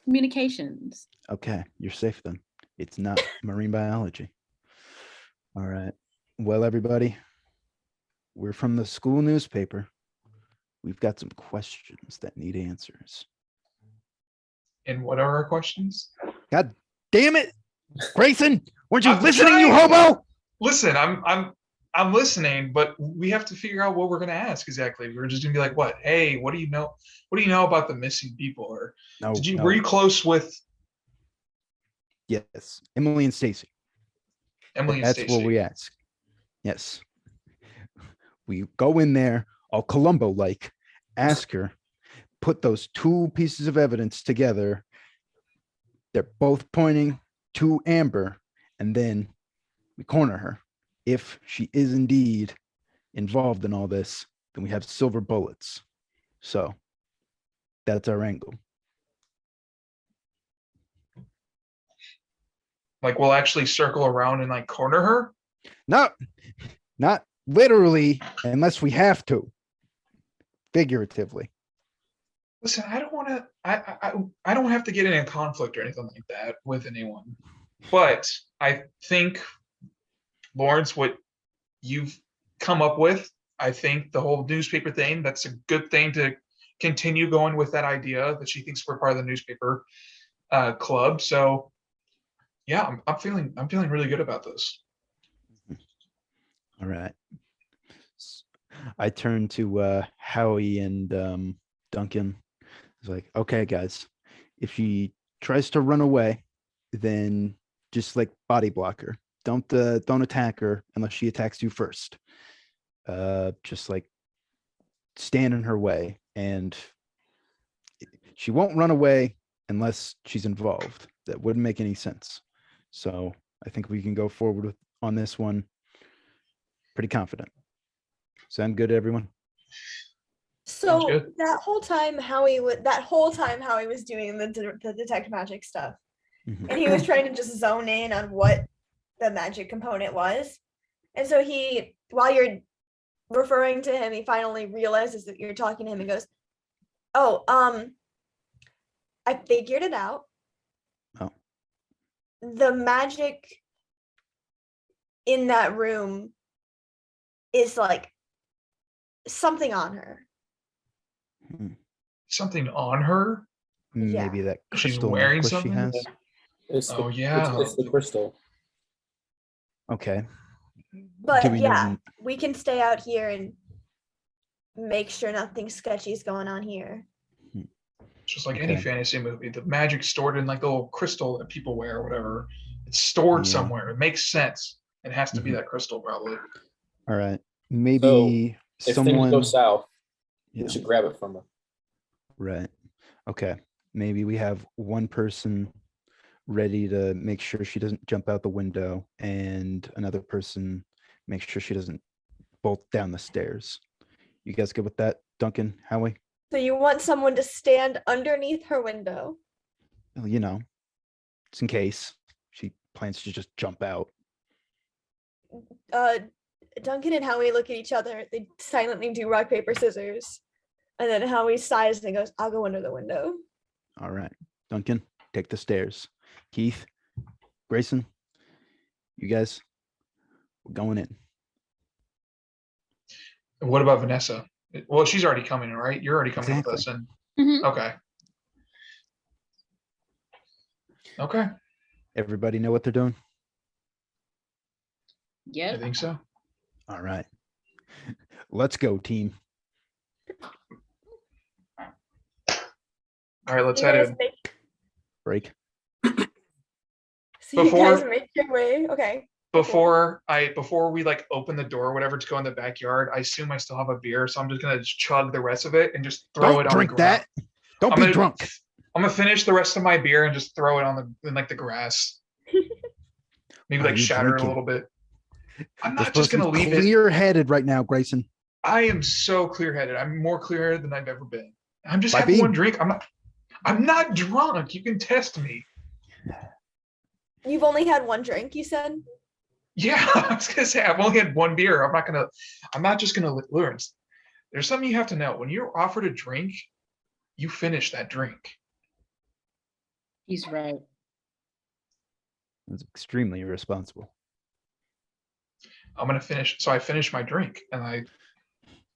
Communications. Okay, you're safe then. It's not marine biology. All right. Well, everybody, we're from the school newspaper. We've got some questions that need answers. And what are our questions? God damn it, Grayson! Weren't you I'm listening, you trying. hobo? Listen, I'm listening, but we have to figure out what we're gonna ask exactly. We're just gonna be like, what? Hey, what do you know? What do you know about the missing people? Or No, were you close with Yes, Emily and Stacy. Emily and That's Stacy? what we ask. Yes. We go in there, all Columbo-like, ask her, put those 2 pieces of evidence together. They're both pointing to Amber, and then we corner her. If she is indeed involved in all this, then we have silver bullets. So that's our angle. Like we'll actually circle around and like corner her? Not literally, unless we have to. Figuratively. Listen, I don't want to. I don't have to get in a conflict or anything like that with anyone. But I think, Lawrence, what you've come up with, I think the whole newspaper thing, that's a good thing to continue going with that idea that she thinks we're part of the newspaper club. So yeah, I'm feeling really good about this. All right. I turn to Howie and Duncan. It's like, okay, guys, if she tries to run away, then just like body block her. Don't attack her unless she attacks you first. Just like stand in her way, and she won't run away unless she's involved. That wouldn't make any sense. So I think we can go forward on this one. Pretty confident. Sound good, everyone? So good. that whole time Howie was doing the detect magic stuff, Mhm. and he was trying to just zone in on what the magic component was. And so while you're referring to him, he finally realizes that you're talking to him and goes, "Oh, I figured it out. Oh. The magic in that room is like something on her." Something on her? Maybe that She's crystal wearing necklace she something? has. Oh, yeah. It's the crystal. Okay. But Do we know yeah, the- we can stay out here and make sure nothing sketchy is going on here. Just like any Okay. fantasy movie, the magic's stored in like the little crystal that people wear or whatever. It's stored Yeah. somewhere. It makes sense. It has to be Mhm. that crystal, probably. All right. Maybe If someone. things go south, Yeah. we should grab it from her. Right. Okay. Maybe we have one person ready to make sure she doesn't jump out the window, and another person make sure she doesn't bolt down the stairs. You guys good with that, Duncan, Howie? So you want someone to stand underneath her window. Well, you know, just in case she plans to just jump out. Duncan and Howie look at each other. They silently do rock, paper, scissors. And then Howie sighs and goes, "I'll go under the window." All right. Duncan, take the stairs. Keith, Grayson, You guys, we're going in. What about Vanessa? Well, she's already coming, right? You're already coming with Exactly. us, and Mhm. okay. Okay, Everybody know what they're doing? I Yep. think so. All right. Let's go, team. All right, let's You head guys in. make, Break. so you guys Before- make your way. Okay. Before we like open the door or whatever to go in the backyard, I assume I still have a beer, so I'm just gonna chug the rest of it and just throw Don't it on drink the ground. that. Don't I'm be gonna- drunk. I'm gonna finish the rest of my beer and just throw it on the grass. Maybe Are like you shatter it a drinking? little bit. I'm You're not just supposed to gonna be leave it. clear-headed right now, Grayson. I am so clear-headed. I'm more clear-headed than I've ever been. I'm just By having one being- drink. I'm not drunk. You can test me. You've only had one drink, you said? Yeah, I was gonna say I've only had one beer. I'm not just gonna learn. There's something you have to know. When you're offered a drink, you finish that drink. He's right. That's extremely irresponsible. I'm gonna finish. So I finish my drink and I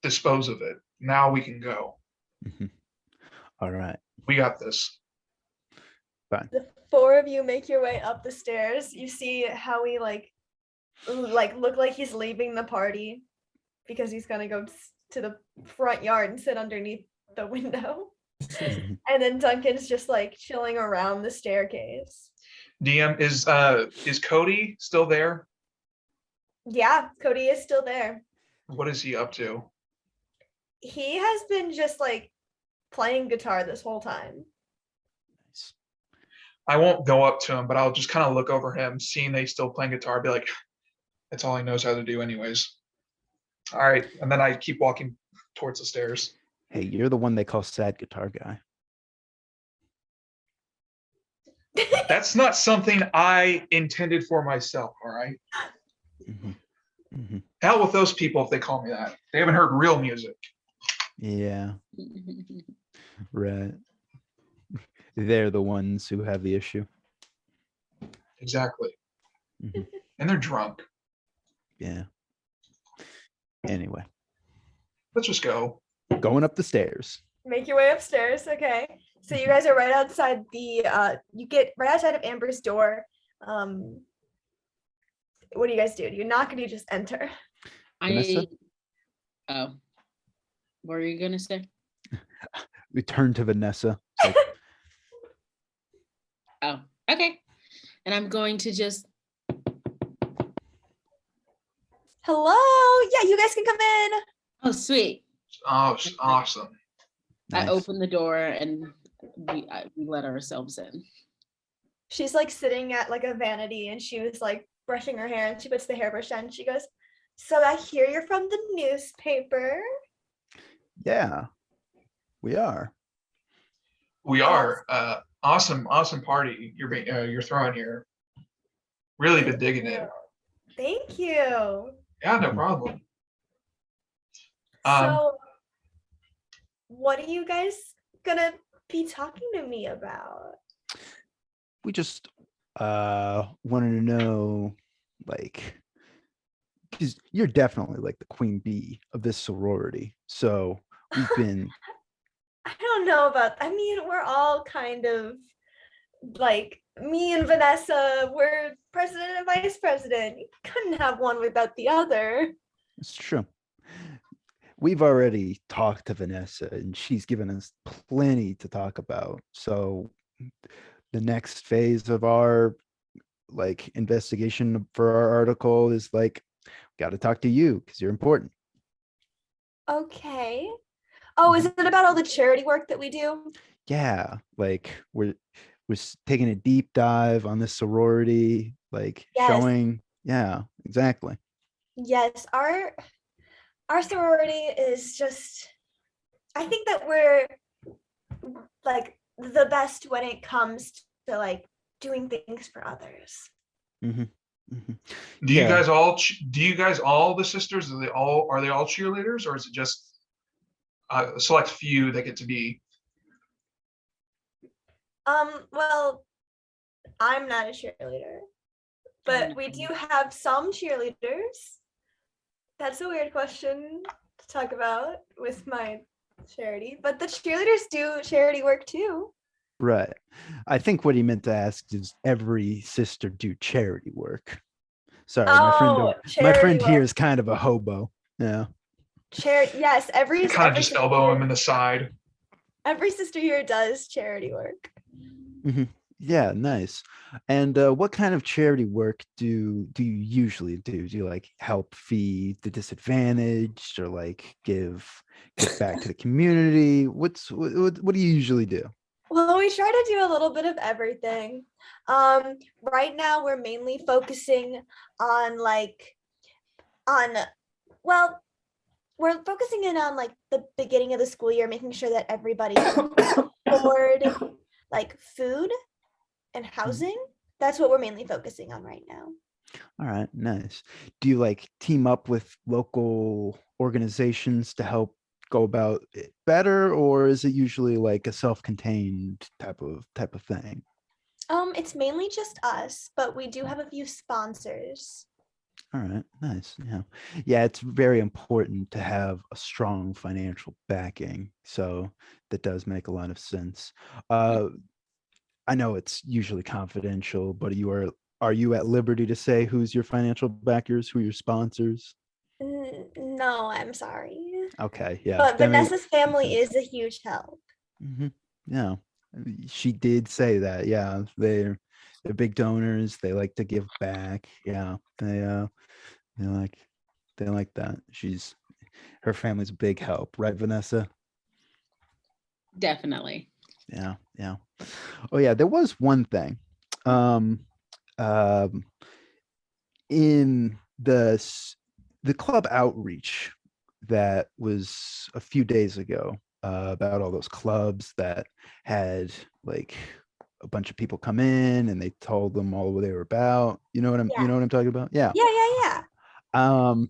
dispose of it. Now we can go. Mhm. All right. We got this. The four of you make your way up the stairs. You see Howie like look like he's leaving the party because he's gonna go to the front yard and sit underneath the window. Mhm. And then Duncan's just like chilling around the staircase. DM is Cody still there? Yeah, Cody is still there. What is he up to? He has been just like playing guitar this whole time. Nice. I won't go up to him, but I'll just kind of look over him, seeing that he's still playing guitar, be like, that's all he knows how to do anyways. All right. And then I keep walking towards the stairs. Hey, you're the one they call sad guitar guy. That's not something I intended for myself. All right. Mhm. Mhm. Hell with those people if they call me that. They haven't heard real music. Yeah, right. They're the ones who have the issue. Exactly. Mhm. And they're drunk. Yeah. Anyway, Let's just go. going up the stairs. Make your way upstairs. Okay. So you guys are right outside the you get right outside of Amber's door. What do you guys do? Do you knock or do you just enter? Vanessa? Oh, what are you gonna say? We turn to Vanessa. It's like, Oh, okay. And I'm going to just Hello. Yeah, you guys can come in. oh sweet. Oh, awesome. I nice. open the door and we let ourselves in. She's like sitting at like a vanity and she was like brushing her hair and she puts the hairbrush down and she goes, so I hear you're from the newspaper. Yeah, we are. We are. Awesome party you're throwing here. Really been digging it. Thank you. Yeah, no problem. Um, So what are you guys gonna be talking to me about? We just wanted to know, like, because you're definitely like the queen bee of this sorority. So we've been I don't know about, I mean, we're all kind of like me and Vanessa, we're president and vice president. You couldn't have one without the other. It's true. We've already talked to Vanessa and she's given us plenty to talk about. So the next phase of our like investigation for our article is like, got to talk to you because you're important. Okay. Oh, is it about all the charity work that we do? Yeah, like we're taking a deep dive on this sorority, like Yes. showing. Yeah, exactly. Yes, our sorority is just, I think that we're like the best when it comes to like doing things for others. Hmm. Hmm. do you Yeah. guys all the sisters, are they all cheerleaders, or is it just a select few that get to be? Well, I'm not a cheerleader, But we do have some cheerleaders. That's a weird question to talk about with my charity, but the cheerleaders do charity work too. Right. I think what he meant to ask is every sister do charity work. Sorry, my charity friend here work. is kind of a hobo. Yeah. Yes, every Kind of just sister elbow him here- in the side. Every sister here does charity work. Mhm. Yeah, nice. And what kind of charity work do you usually do? Do you like help feed the disadvantaged or like give back to the community? What do you usually do? Well, we try to do a little bit of everything. Right now we're mainly focusing on well, we're focusing in on like the beginning of the school year, making sure that everybody can afford like food and housing. That's what we're mainly focusing on right now. All right, nice. Do you like team up with local organizations to help go about it better, or is it usually like a self-contained type of thing? It's mainly just us, but we do have a few sponsors. All right, nice. Yeah, it's very important to have a strong financial backing. So that does make a lot of sense. I know it's usually confidential, but are you at liberty to say who's your financial backers, who your sponsors? No, I'm sorry. Okay, yeah. But that makes Vanessa's family sense. is a huge help. Yeah, she did say that. Yeah, they're big donors. They like to give back. Yeah, they like they like that. Her family's a big help, right, Vanessa? Definitely. Yeah. Oh yeah, there was one thing. Um, in the club outreach that was a few days ago, about all those clubs that had like a bunch of people come in and they told them all what they were about. You know what I'm talking about? Yeah. Yeah. Um,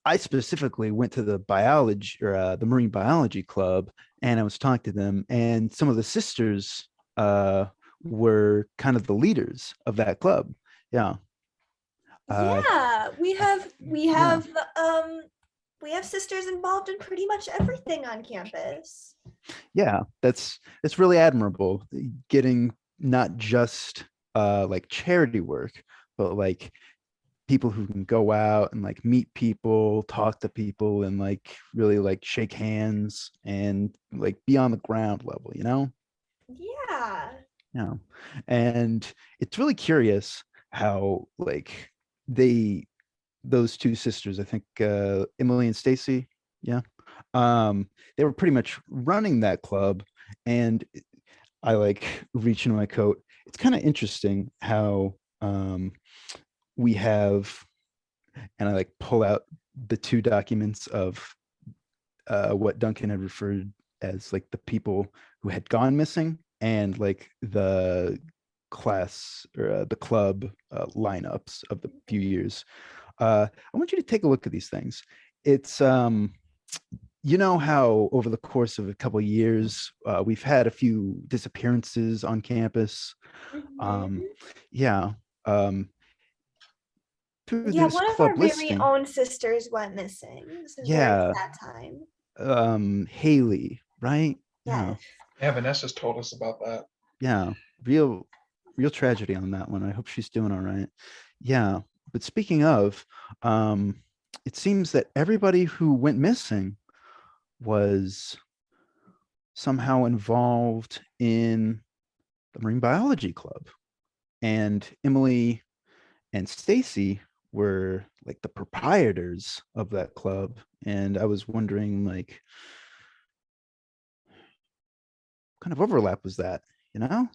I specifically went to the biology or the marine biology club, and I was talking to them, and some of the sisters were kind of the leaders of that club. Yeah. We have yeah. we have sisters involved in pretty much everything on campus. Yeah, that's really admirable, getting not just like charity work, but like people who can go out and like meet people, talk to people, and like really like shake hands and like be on the ground level, you know? Yeah. And it's really curious how like those two sisters, I think Emily and Stacy, yeah, they were pretty much running that club. And I like reach into my coat. It's kind of interesting how we have, and I like pull out the two documents of what Duncan had referred as like the people who had gone missing, and like the class or the club lineups of the few years. I want you to take a look at these things. It's you know how over the course of a couple of years we've had a few disappearances on campus. Mhm. Yeah. Through Yeah, this one of our club very listing, own sisters went missing. This is very yeah, sad time. Haley, right? Yeah. Yes. Yeah, Vanessa's told us about that. Yeah, real tragedy on that one. I hope she's doing all right. Yeah, but speaking of, it seems that everybody who went missing was somehow involved in the marine biology club, and Emily and Stacy were like the proprietors of that club. And I was wondering, like, what kind of overlap was that, you know?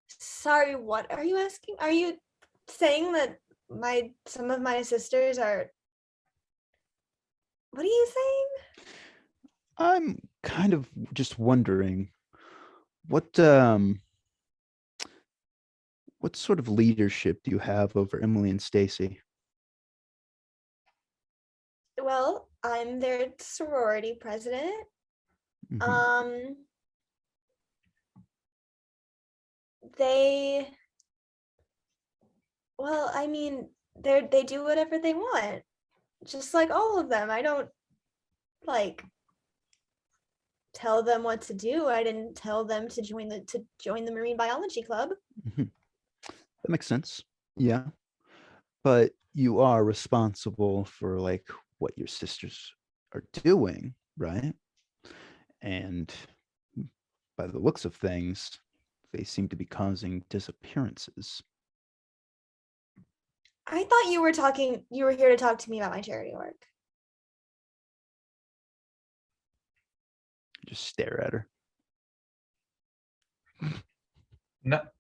Sorry, what are you asking? Are you saying that some of my sisters are, what are you saying? I'm kind of just wondering what sort of leadership do you have over Emily and Stacy? Well, I'm their sorority president. Mhm. Um they, well, I mean, they do whatever they want, just like all of them. I don't like tell them what to do. I didn't tell them to join the marine biology club. Mhm. That makes sense. Yeah. But you are responsible for like what your sisters are doing, right? And by the looks of things, they seem to be causing disappearances. I thought you were here to talk to me about my charity work. Just stare at her. Not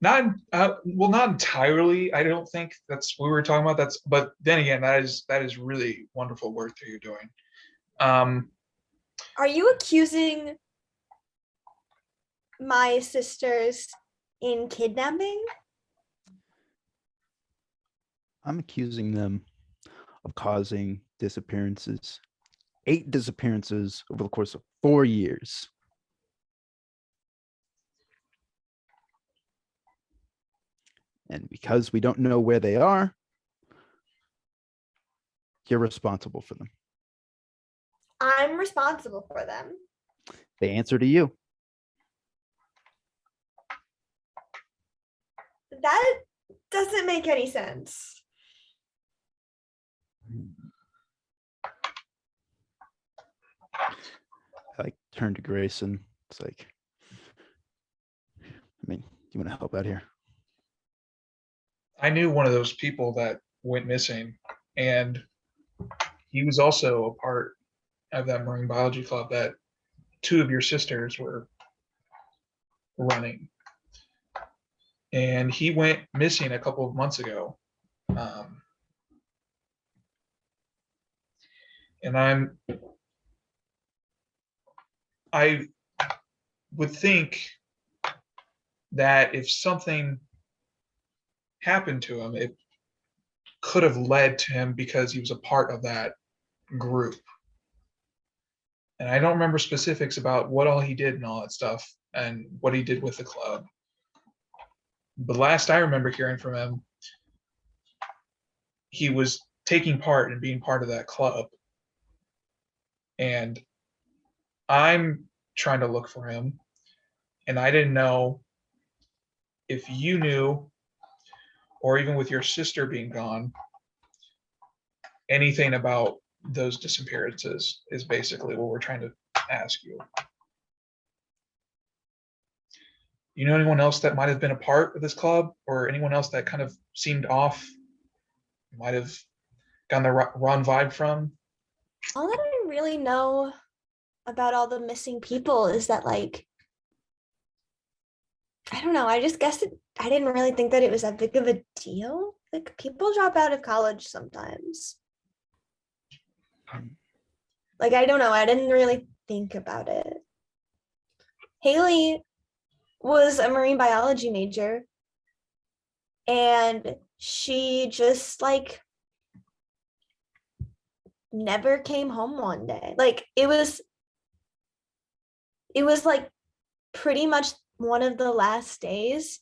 well, not entirely. I don't think that's what we were talking about. But then again, that is really wonderful work that you're doing. Are you accusing my sisters in kidnapping? I'm accusing them of causing disappearances. 8 disappearances over the course of 4 years. And because we don't know where they are, you're responsible for them. I'm responsible for them. They answer to you. That doesn't make any sense. I like turn to Grayson. It's like, I mean, you want to help out here? I knew one of those people that went missing, and he was also a part of that marine biology club that 2 of your sisters were running. And he went missing a couple of months ago. And I would think that if something happened to him, it could have led to him because he was a part of that group. And I don't remember specifics about what all he did and all that stuff and what he did with the club. But last I remember hearing from him, he was taking part and being part of that club. And I'm trying to look for him. And I didn't know if you knew, or even with your sister being gone, anything about those disappearances is basically what we're trying to ask you. You know anyone else that might have been a part of this club, or anyone else that kind of seemed off, might have gotten the wrong vibe from? All that I really know about all the missing people is that, like, I don't know, I just guessed I didn't really think that it was that big of a deal. Like, people drop out of college sometimes. Like, I don't know, I didn't really think about it. Haley was a marine biology major, and she just like never came home one day. Like, it was like pretty much one of the last days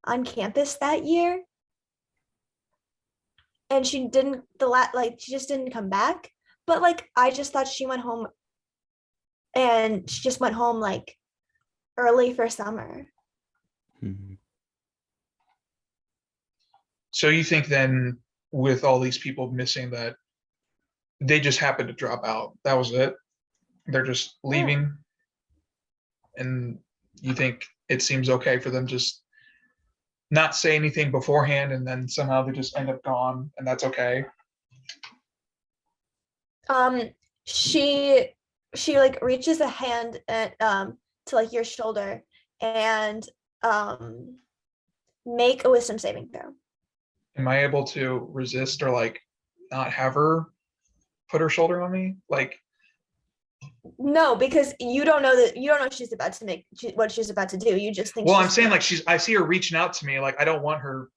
on campus that year, and she just didn't come back. But like, I just thought she went home, and she just went home like early for summer. Mhm. So you think then, with all these people missing, that they just happened to drop out? That was it? They're just leaving? And you think it seems okay for them just not say anything beforehand, and then somehow they just end up gone, and that's okay? She like reaches a hand at to like your shoulder and make a wisdom saving throw. Am I able to resist or like not have her put her shoulder on me? Like, No, because you don't know what she's about to do. You just think. well, I'm saying, like, I see her reaching out to me. Like, I don't want her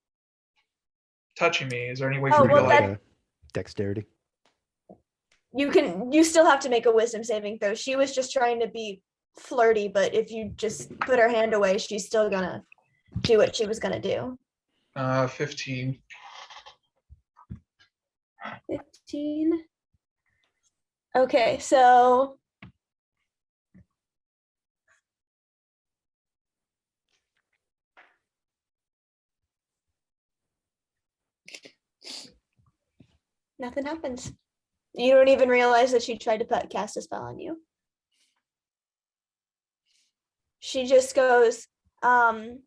touching me. Is there any way for me to like? Dexterity. You still have to make a wisdom saving throw. She was just trying to be flirty, but if you just put her hand away, she's still gonna do what she was gonna do. 15. 15. Okay, so nothing happens. You don't even realize that she tried to cast a spell on you. She just goes, I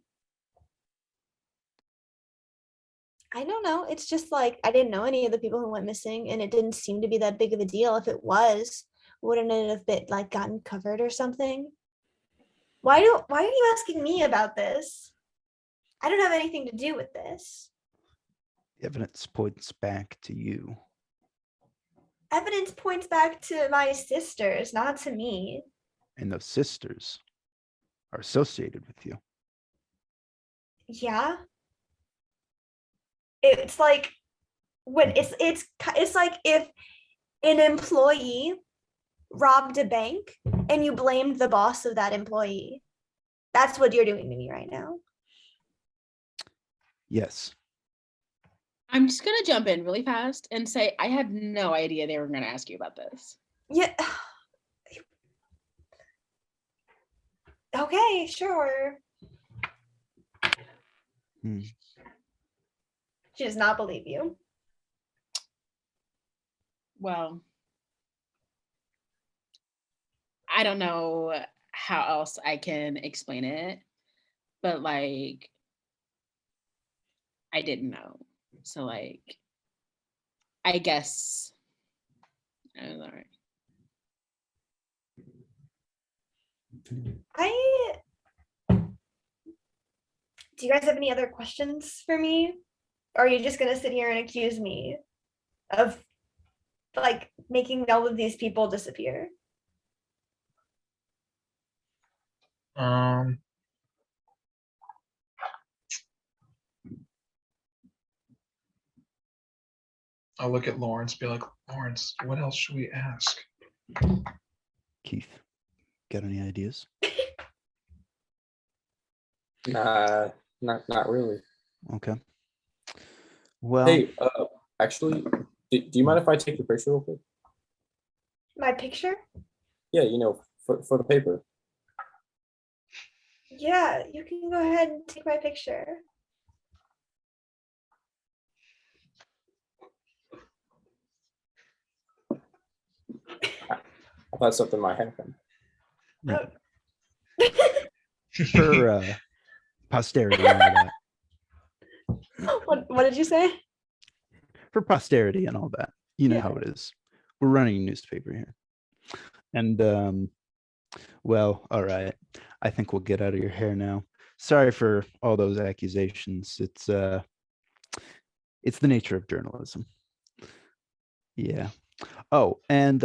don't know. It's just like I didn't know any of the people who went missing, and it didn't seem to be that big of a deal. If it was, wouldn't it have been like gotten covered or something? Why are you asking me about this? I don't have anything to do with this. The evidence points back to you. Evidence points back to my sisters, not to me. And those sisters are associated with you. Yeah. It's like when it's like if an employee robbed a bank and you blamed the boss of that employee. That's what you're doing to me right now. Yes. I'm just gonna jump in really fast and say I had no idea they were gonna ask you about this. Yeah. Okay, sure. She does not believe you. Well, I don't know how else I can explain it, but like I didn't know. So like I guess I don't know. Do you guys have any other questions for me? Or are you just gonna sit here and accuse me of like making all of these people disappear? I'll look at Lawrence, be like, Lawrence, what else should we ask? Keith, got any ideas? Not really. Okay. Well, Hey, actually, do you mind if I take your picture real quick? My picture? Yeah, for the paper. Yeah, you can go ahead and take my picture. I thought something might happen. for posterity and all that. What did you say? For posterity and all that. You know Yeah. how it is. We're running a newspaper here. And well, all right. I think we'll get out of your hair now. Sorry for all those accusations. It's the nature of journalism. Yeah. Oh, and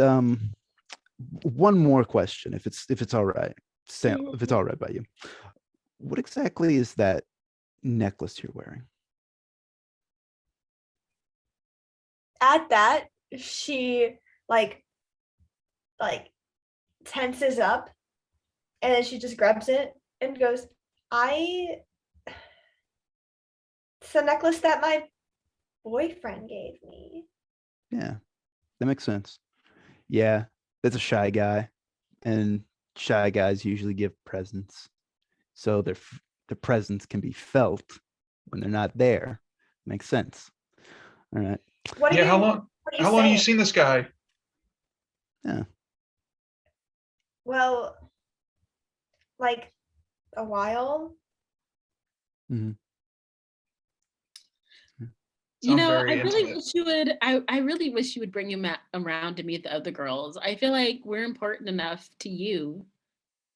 one more question, if it's all right. Sam, if it's all right by you. What exactly is that necklace you're wearing? At that, she like tenses up and then she just grabs it and goes, it's the necklace that my boyfriend gave me. Yeah, that makes sense. Yeah, that's a shy guy, and shy guys usually give presents, so the presents can be felt when they're not there. Makes sense. All right. How long have you seen this guy? Yeah. Well, like a while. Mm-hmm. You know, I very really intimate. wish you would. I really wish you would bring him around to meet the other girls. I feel like we're important enough to you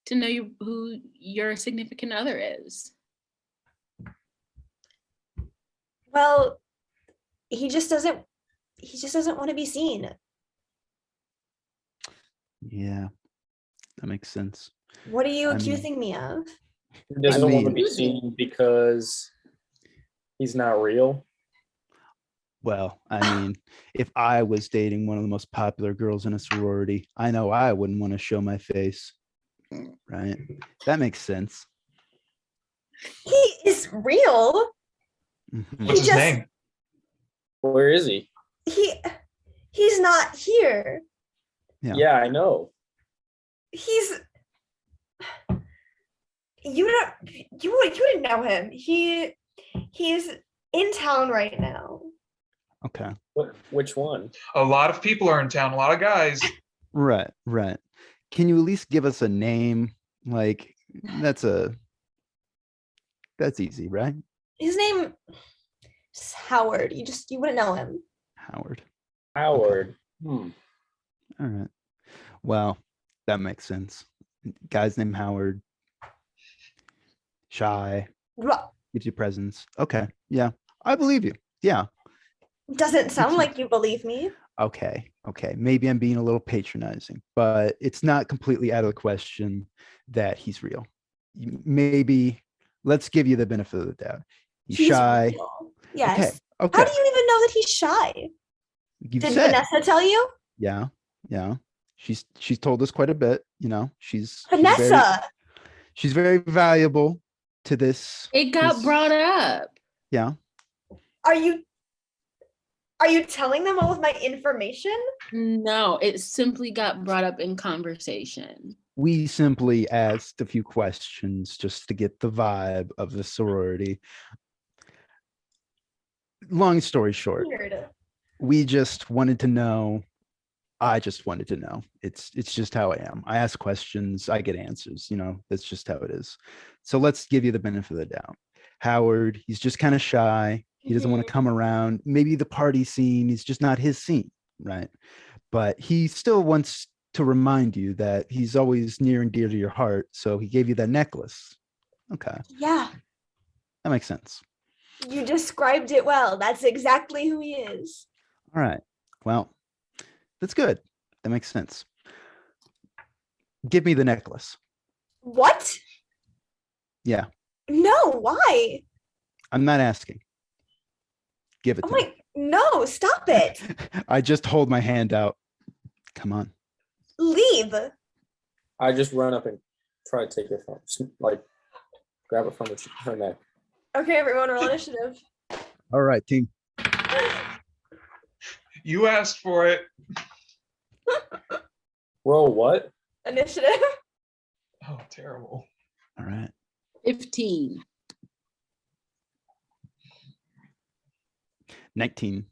to know who your significant other is. Well, he just doesn't want to be seen. Yeah, that makes sense. What are you I mean- accusing me of? He doesn't want to mean- be seen because he's not real. Well, I mean, if I was dating one of the most popular girls in a sorority, I know I wouldn't want to show my face. Right. That makes sense. He is real. Mhm. What's his just- name? Where is he? He's not here. Yeah. Yeah, I know. He's you wouldn't know him. He's in town right now. Okay. Which one? A lot of people are in town. A lot of guys. Right. Can you at least give us a name? Like that's easy, right? His name is Howard. You wouldn't know him. Howard. Howard. All right. Well, that makes sense. Guy's named Howard. Shy. Well, Gives you presents. Okay. Yeah. I believe you. Yeah. doesn't sound like you believe me. Okay. Maybe I'm being a little patronizing, but it's not completely out of the question that he's real. Maybe let's give you the benefit of the doubt. He's shy. real. Yes. Okay. How do you even know that he's shy? You've Did said. Vanessa tell you? Yeah. She's told us quite a bit. Vanessa. She's very valuable to this. It got this- brought up. Yeah. Are you telling them all of my information? No, it simply got brought up in conversation. We simply asked a few questions just to get the vibe of the sorority. Long story short, Weird. we just wanted to know. I just wanted to know. It's just how I am. I ask questions, I get answers. That's just how it is. So let's give you the benefit of the doubt. Howard, he's just kind of shy. He doesn't want to come around. Maybe the party scene is just not his scene, right? But he still wants to remind you that he's always near and dear to your heart. So he gave you that necklace. Okay, Yeah, that makes sense. you described it well. That's exactly who he is. All right. Well, that's good. That makes sense. Give me the necklace. What? Yeah, No, why? I'm not asking. Give it Oh to me. my, no, stop it. I just hold my hand out. Come on. Leave. I just run up and try to take it from, like, grab it from her neck. Okay, everyone, roll initiative. All right, team. You asked for it. Roll what? Initiative. Oh, terrible. All right. 15. 19.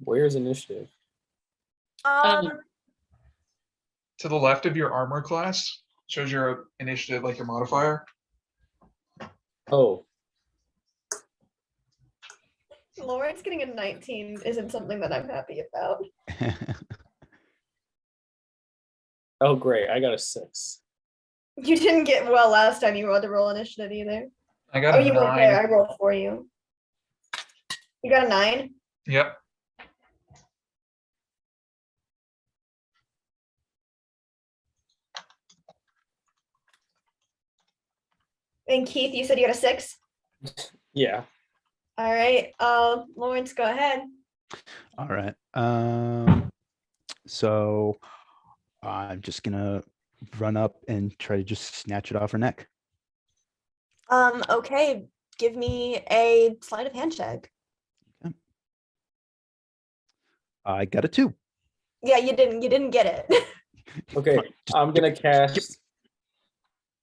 Where's initiative? Um, To the left of your armor class shows your initiative, like your modifier. Oh, Lawrence getting a 19 isn't something that I'm happy about. oh, great. I got a 6. You didn't get well last time you rolled to roll initiative either. I got Oh, a you weren't there. 9. I rolled for you. You got a 9? Yep. And Keith, you said you got a 6? Yeah. All right. Lawrence, go ahead. All right. So I'm just gonna run up and try to just snatch it off her neck. Okay. Give me a sleight of hand check. I got a 2. Yeah, you didn't get it. Okay. I'm gonna cast.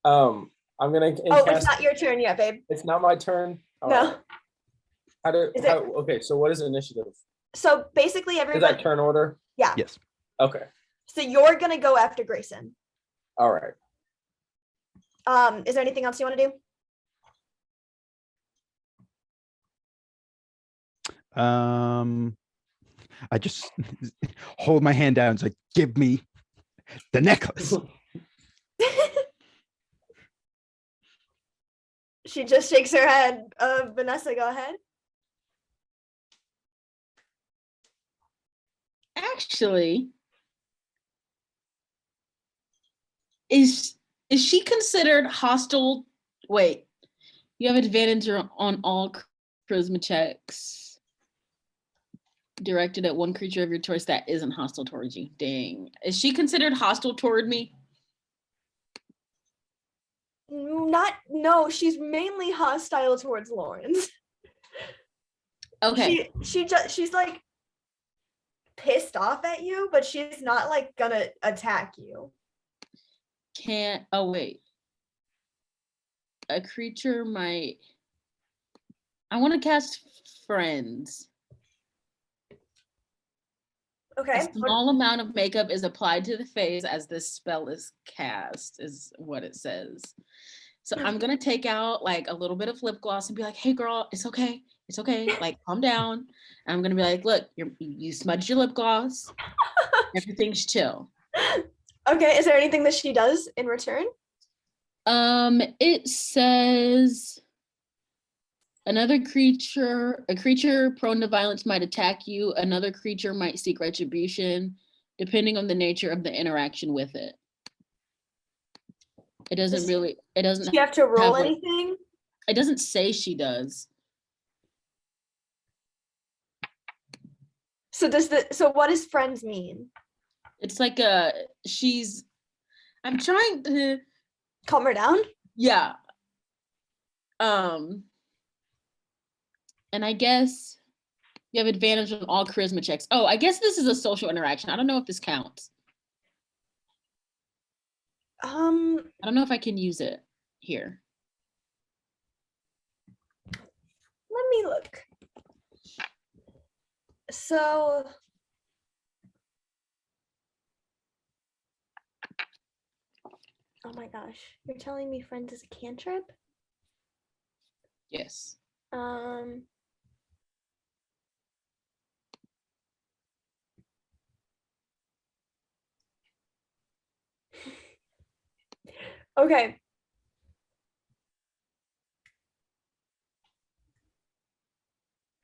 I'm gonna Oh, cast. it's not your turn yet, babe. It's not my turn. All No. right. How do? Is it- How, okay. So what is initiative? So basically Is everyone, that turn order? yeah. Yes. Okay. So you're gonna go after Grayson. All right. Is there anything else you want to do? I just hold my hand down. It's like, give me the necklace. She just shakes her head. Vanessa, go ahead. Actually, is she considered hostile? Wait, you have advantage on all charisma checks. Directed at one creature of your choice that isn't hostile towards you. Dang. Is she considered hostile toward me? No, she's mainly hostile towards Lawrence. Okay. She's like pissed off at you, but she's not like gonna attack you. Oh wait. A creature might. I want to cast Friends. Okay. A small amount of makeup is applied to the face as this spell is cast, is what it says. So I'm gonna take out like a little bit of lip gloss and be like, "Hey, girl, it's okay, it's okay. Like, calm down." And I'm gonna be like, "Look, you smudged your lip gloss. Everything's chill." Okay. Is there anything that she does in return? It says a creature prone to violence might attack you. Another creature might seek retribution, depending on the nature of the interaction with it. It doesn't. Do you have to roll anything? It doesn't say she does. So what does friends mean? It's like I'm trying to calm her down. Yeah. And I guess you have advantage on all charisma checks. Oh, I guess this is a social interaction. I don't know if this counts. I don't know if I can use it here. Let me look. So oh my gosh, you're telling me friends is a cantrip? Yes. Okay.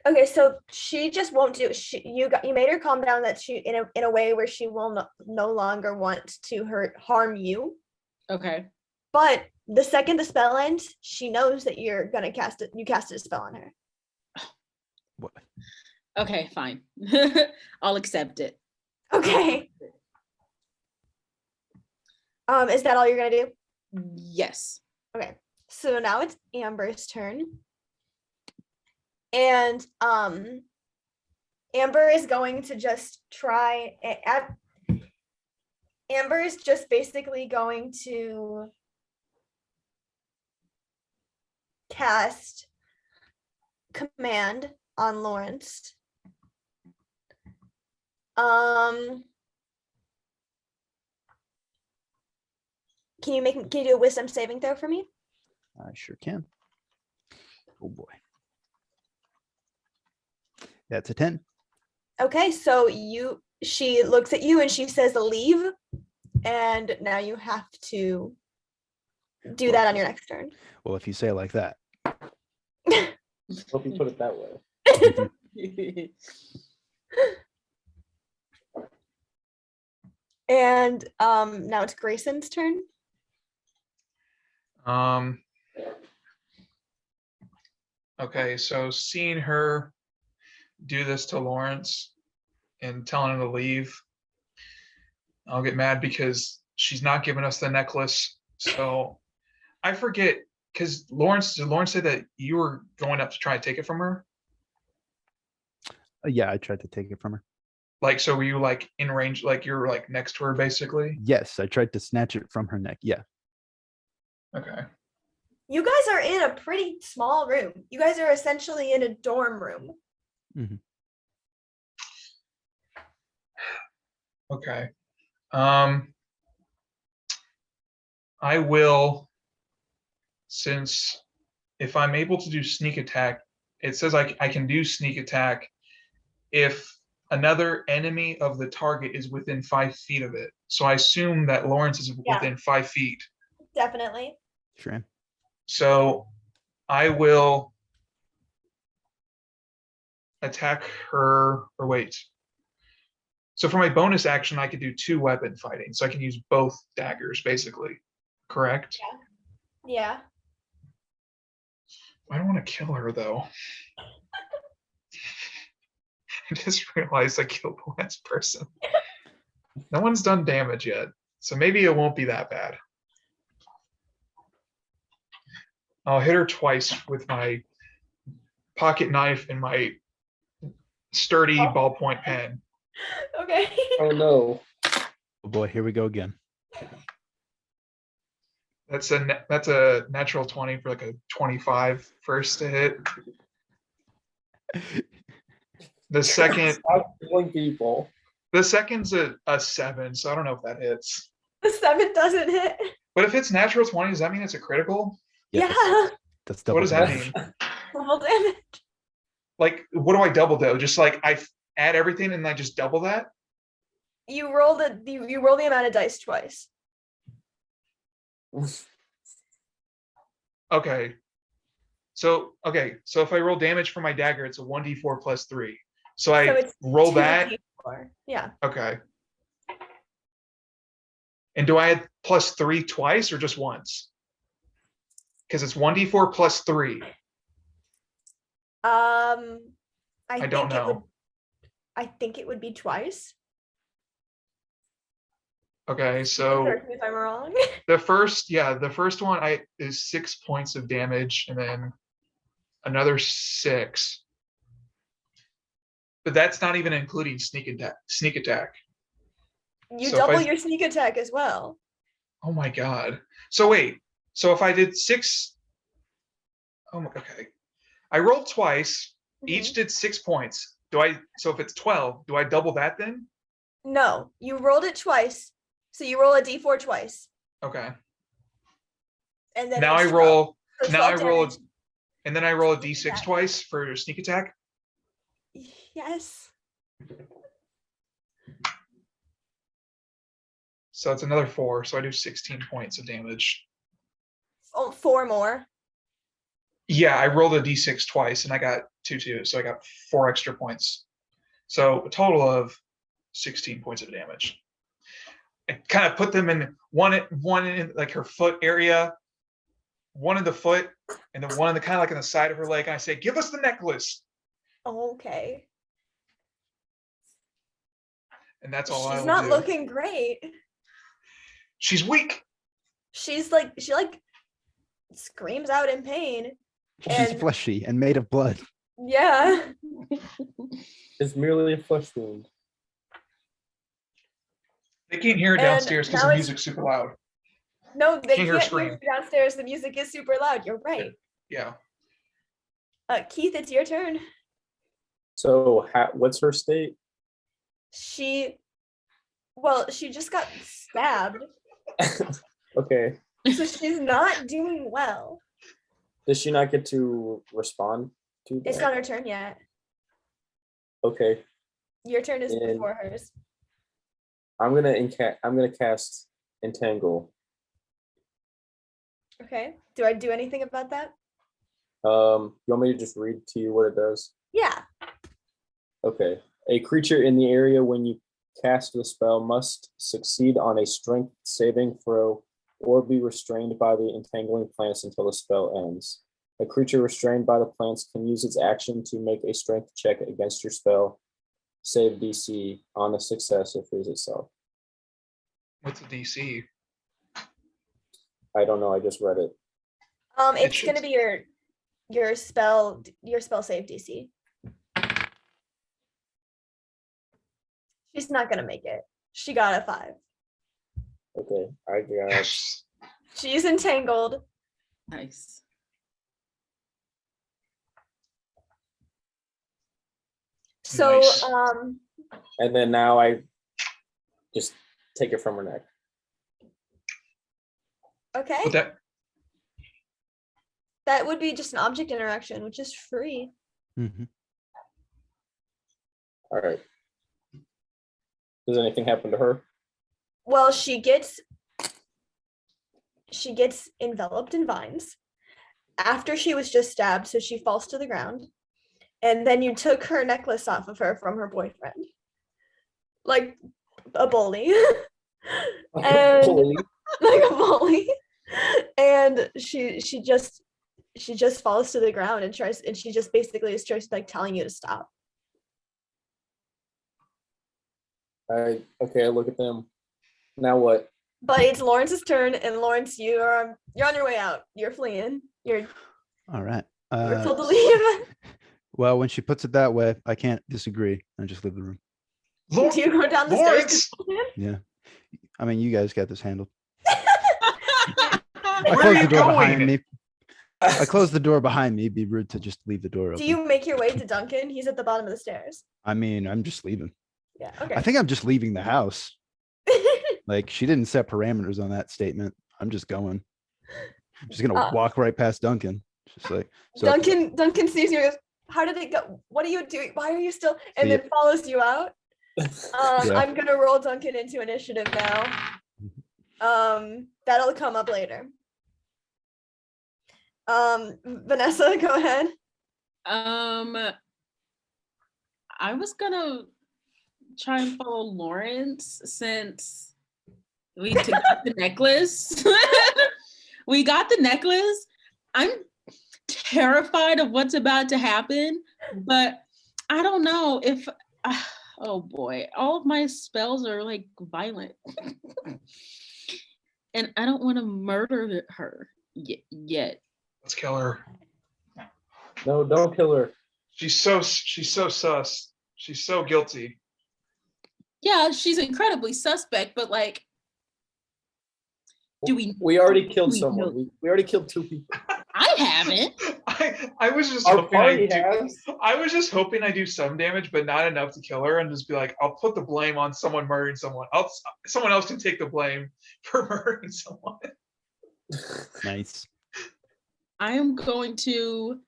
Okay, so she just won't do. You made her calm down. That she in a way where she will no longer want to harm you. Okay. But the second the spell ends, she knows that you're gonna cast it. You casted a spell on her. What? Okay, fine. I'll accept it. Okay. Is that all you're gonna do? Yes. Okay. So now it's Amber's turn. And Amber is going to just try Amber is just basically going to cast command on Lawrence. Can you do a wisdom saving throw for me? I sure can. Oh boy. That's a 10. Okay, so she looks at you and she says leave, and now you have to do that on your next turn. Well, if you say it like that. Hope you put it that way. And now it's Grayson's turn. Okay, so seeing her do this to Lawrence and telling him to leave, I'll get mad because she's not giving us the necklace. So I forget, because did Lawrence say that you were going up to try and take it from her? Yeah, I tried to take it from her. Like, so were you like in range, like you're like next to her basically? Yes, I tried to snatch it from her neck. Yeah. Okay. You guys are in a pretty small room. You guys are essentially in a dorm room. Mm-hmm. Okay. I will, since if I'm able to do sneak attack, it says I can do sneak attack if another enemy of the target is within 5 feet of it. So I assume that Lawrence is within 5 feet. Definitely. Sure. So I will attack her, or wait. So for my bonus action, I could do 2 weapon fighting. So I can use both daggers, basically. Correct? Yeah. I don't want to kill her, though. I just realized I killed the last person. No one's done damage yet, so maybe it won't be that bad. I'll hit her twice with my pocket knife and my sturdy ballpoint pen. Okay. Oh no. Oh boy, here we go again. That's a natural 20 for like a 25 first to hit. The second, Stop killing people. the second's a 7, so I don't know if that hits. The 7 doesn't hit. But if it's natural 20, does that mean it's a critical? Yeah. That's double. What does that damage. mean? Double damage. Like, what do I double though? Just like I add everything and I just double that? You roll the amount of dice twice. Okay. So if I roll damage for my dagger, it's a 1d4 plus 3. So I So it's roll 2d4. that. Yeah. Okay. And do I add plus 3 twice or just once? Because it's 1d4 plus 3. I don't know. I think it would be twice. Okay, so Correct me if I'm wrong. the first one is 6 points of damage and then another 6. But that's not even including sneak attack. You So if double I- your sneak attack as well. Oh my god. So wait. So if I did 6, okay. I rolled twice. Each Mhm. did 6 points. So if it's 12, do I double that then? No, you rolled it twice. So you roll a d4 twice. Okay. And then Now I it's 12. roll So now I 12 roll damage. and then I roll a d6 attack. twice for sneak attack. Yes. So it's another 4. So I do 16 points of damage. Oh, 4 more. Yeah, I rolled a d6 twice and I got 2. So I got 4 extra points. So a total of 16 points of damage. I kind of put them in one in like her foot area, one in the foot, and then one in the kind of like in the side of her leg. And I say, "Give us the necklace," Okay. and that's all I She's will not do. looking great. She's weak. She screams out in pain. She's And- fleshy and made of blood. Yeah. It's merely a flesh wound. They can't hear her And downstairs because now the it's- music's super loud. No, they Can't hear her can't hear scream. you downstairs. The music is super loud. You're right. Yeah. Keith, it's your turn. So what's her state? She just got stabbed, Okay. so she's not doing well. Does she not get to respond to that? It's not her turn yet. Okay. Your turn is And- before hers. I'm gonna cast Entangle. Okay. Do I do anything about that? You want me to just read to you what it does? Yeah. Okay. A creature in the area when you cast the spell must succeed on a strength saving throw or be restrained by the entangling plants until the spell ends. A creature restrained by the plants can use its action to make a strength check against your spell save DC. On a success, it frees itself. What's the DC? I don't know. I just read it. It's should- gonna be your spell save DC. She's not gonna make it. She got a 5. Okay. I got. Yes. She's entangled. Nice. So Nice. And then now I just take it from her neck. okay. But that That would be just an object interaction, which is free. Mhm. All right. Does anything happen to her? Well, she gets enveloped in vines after she was just stabbed, so she falls to the ground. And then you took her necklace off of her from her boyfriend. Like a bully. And- Holy. Like a bully. And she just falls to the ground and she just basically is just like telling you to stop. I look at them. Now what? But it's Lawrence's turn, and Lawrence, you're on your way out. You're fleeing. You're All right. told to leave. Well, when she puts it that way, I can't disagree. I just leave the room. Do you go down the stairs? Yeah. I mean, you guys got this handled. Where I are closed you the door behind going? me. I closed the door behind me. It'd be rude to just leave the door open. Do you make your way to Duncan? He's at the bottom of the stairs. I mean, I'm just leaving. Yeah. Okay. I think I'm just leaving the house. Like, she didn't set parameters on that statement. I'm just going. I'm just gonna walk right past Duncan. Just like so. Duncan sees you and goes, how did it go? What are you doing? Why are you still? And See then follows you out. Yeah. I'm gonna roll Duncan into initiative now. That'll come up later. Vanessa, go ahead. I was gonna try and follow Lawrence since we got the necklace. We got the necklace. I'm terrified of what's about to happen, but I don't know if oh boy, all of my spells are like violent. And I don't want to murder her yet. Let's kill her. No, don't kill her. She's so sus. She's so guilty. Yeah, she's incredibly suspect, but like, do we? We already killed we someone. know- We already killed 2 people. I haven't. I was just Our hoping party has. I was just hoping I do some damage, but not enough to kill her, and just be like, I'll put the blame on someone murdering someone else. Someone else can take the blame for murdering someone. Nice. I am going to.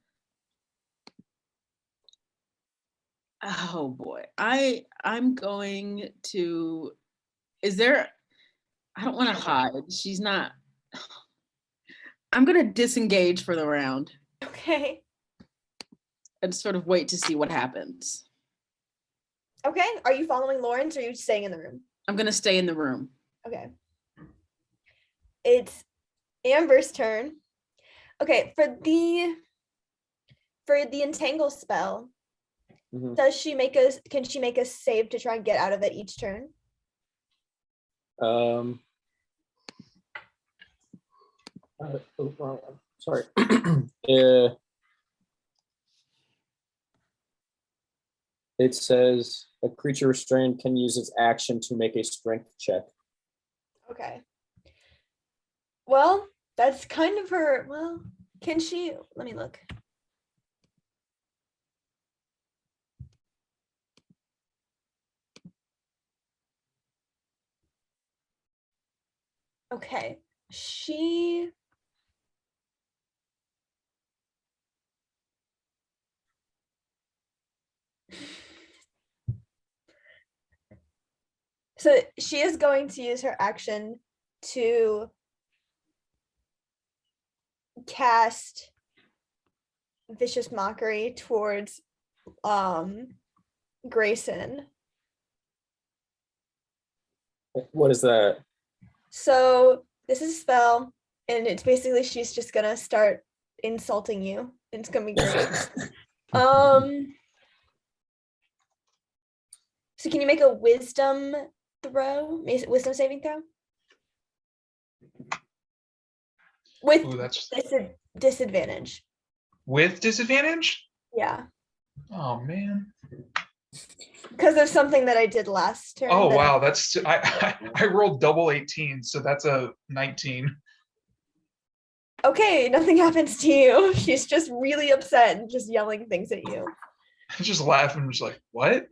Oh boy, I'm going to. Is there? I don't want to hide. She's not. I'm gonna disengage for the round Okay. and sort of wait to see what happens. Okay. Are you following Lawrence or are you staying in the room? I'm gonna stay in the room. Okay. It's Amber's turn. Okay, for the entangle spell, Mhm. can she make a save to try and get out of it each turn? Sorry. It says a creature restrained can use its action to make a strength check. Okay. Well, that's kind of her. Well, can she? Let me look. Okay. She. So she is going to use her action to cast vicious mockery towards Grayson. What is that? So this is a spell, and it's basically she's just gonna start insulting you. And it's gonna be great. So can you make a wisdom throw? Wisdom saving throw? With Ooh, that's disadvantage. with disadvantage? Yeah. Oh man. Because of something that I did last turn. Oh that wow, that's I rolled double 18, so that's a 19. Okay, nothing happens to you. She's just really upset and just yelling things at you. I just laugh and just like, what?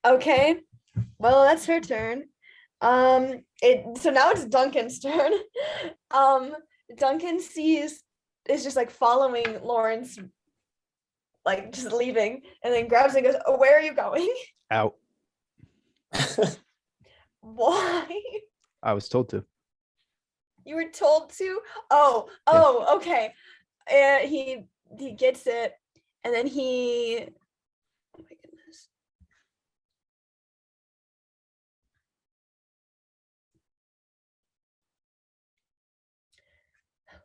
Okay. Well, that's her turn. So now it's Duncan's turn. Duncan is just like following Lawrence, like just leaving, and then grabs and goes, "Oh, where are you going?" Out. Why? I was told to. You were told to? Oh, okay. And he gets it, and then he. Oh my goodness.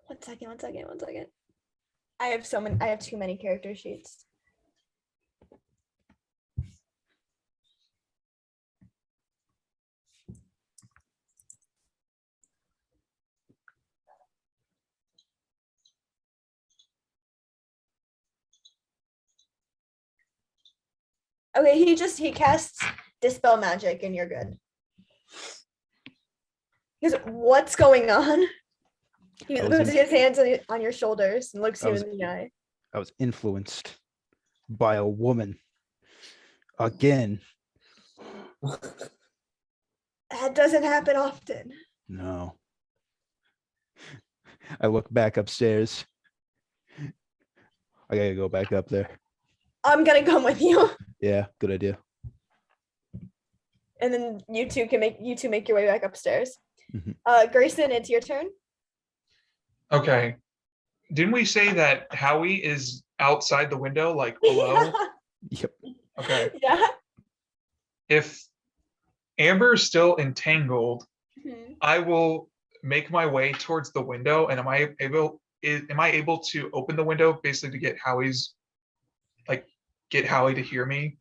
One second. I have too many character sheets. Okay, he casts Dispel Magic and you're good. Because what's going on? He I was puts in- his hands on your shoulders and looks I you was- in the eye. I was influenced by a woman. Again. That doesn't happen often. No. I look back upstairs. I gotta go back up there. I'm gonna come with you. Yeah, good idea. And then you two make your way back upstairs. Mhm. Grayson, it's your turn. Okay. Didn't we say that Howie is outside the window, like below? Yep. Okay. Yeah. If Amber is still entangled, Mhm. I will make my way towards the window. And am I able to open the window basically to get Howie to hear me?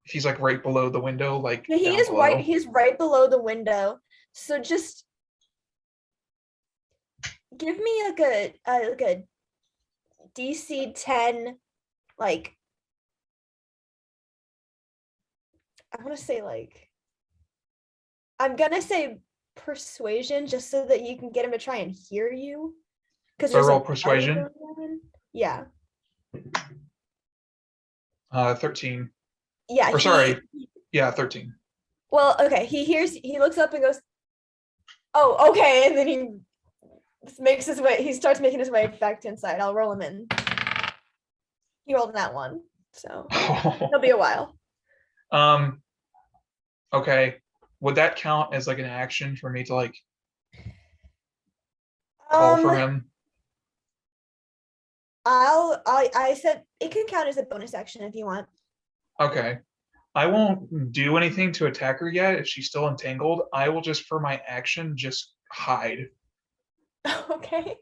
If he's like right below the window, like He down is below. right. He's right below the window. So just give me like a DC 10, like I want to say like I'm gonna say persuasion just so that you can get him to try and hear you. Because So I roll persuasion? Yeah. 13. Yeah. Or sorry. Yeah, 13. Well, okay. He looks up and goes, "Oh, okay." And then he starts making his way back to inside. I'll roll him in. He rolled in that one. So it'll be a while. Okay. Would that count as like an action for me to like Um, call for him? I said it can count as a bonus action if you want. Okay. I won't do anything to attack her yet if she's still entangled. I will just, for my action, just hide Okay.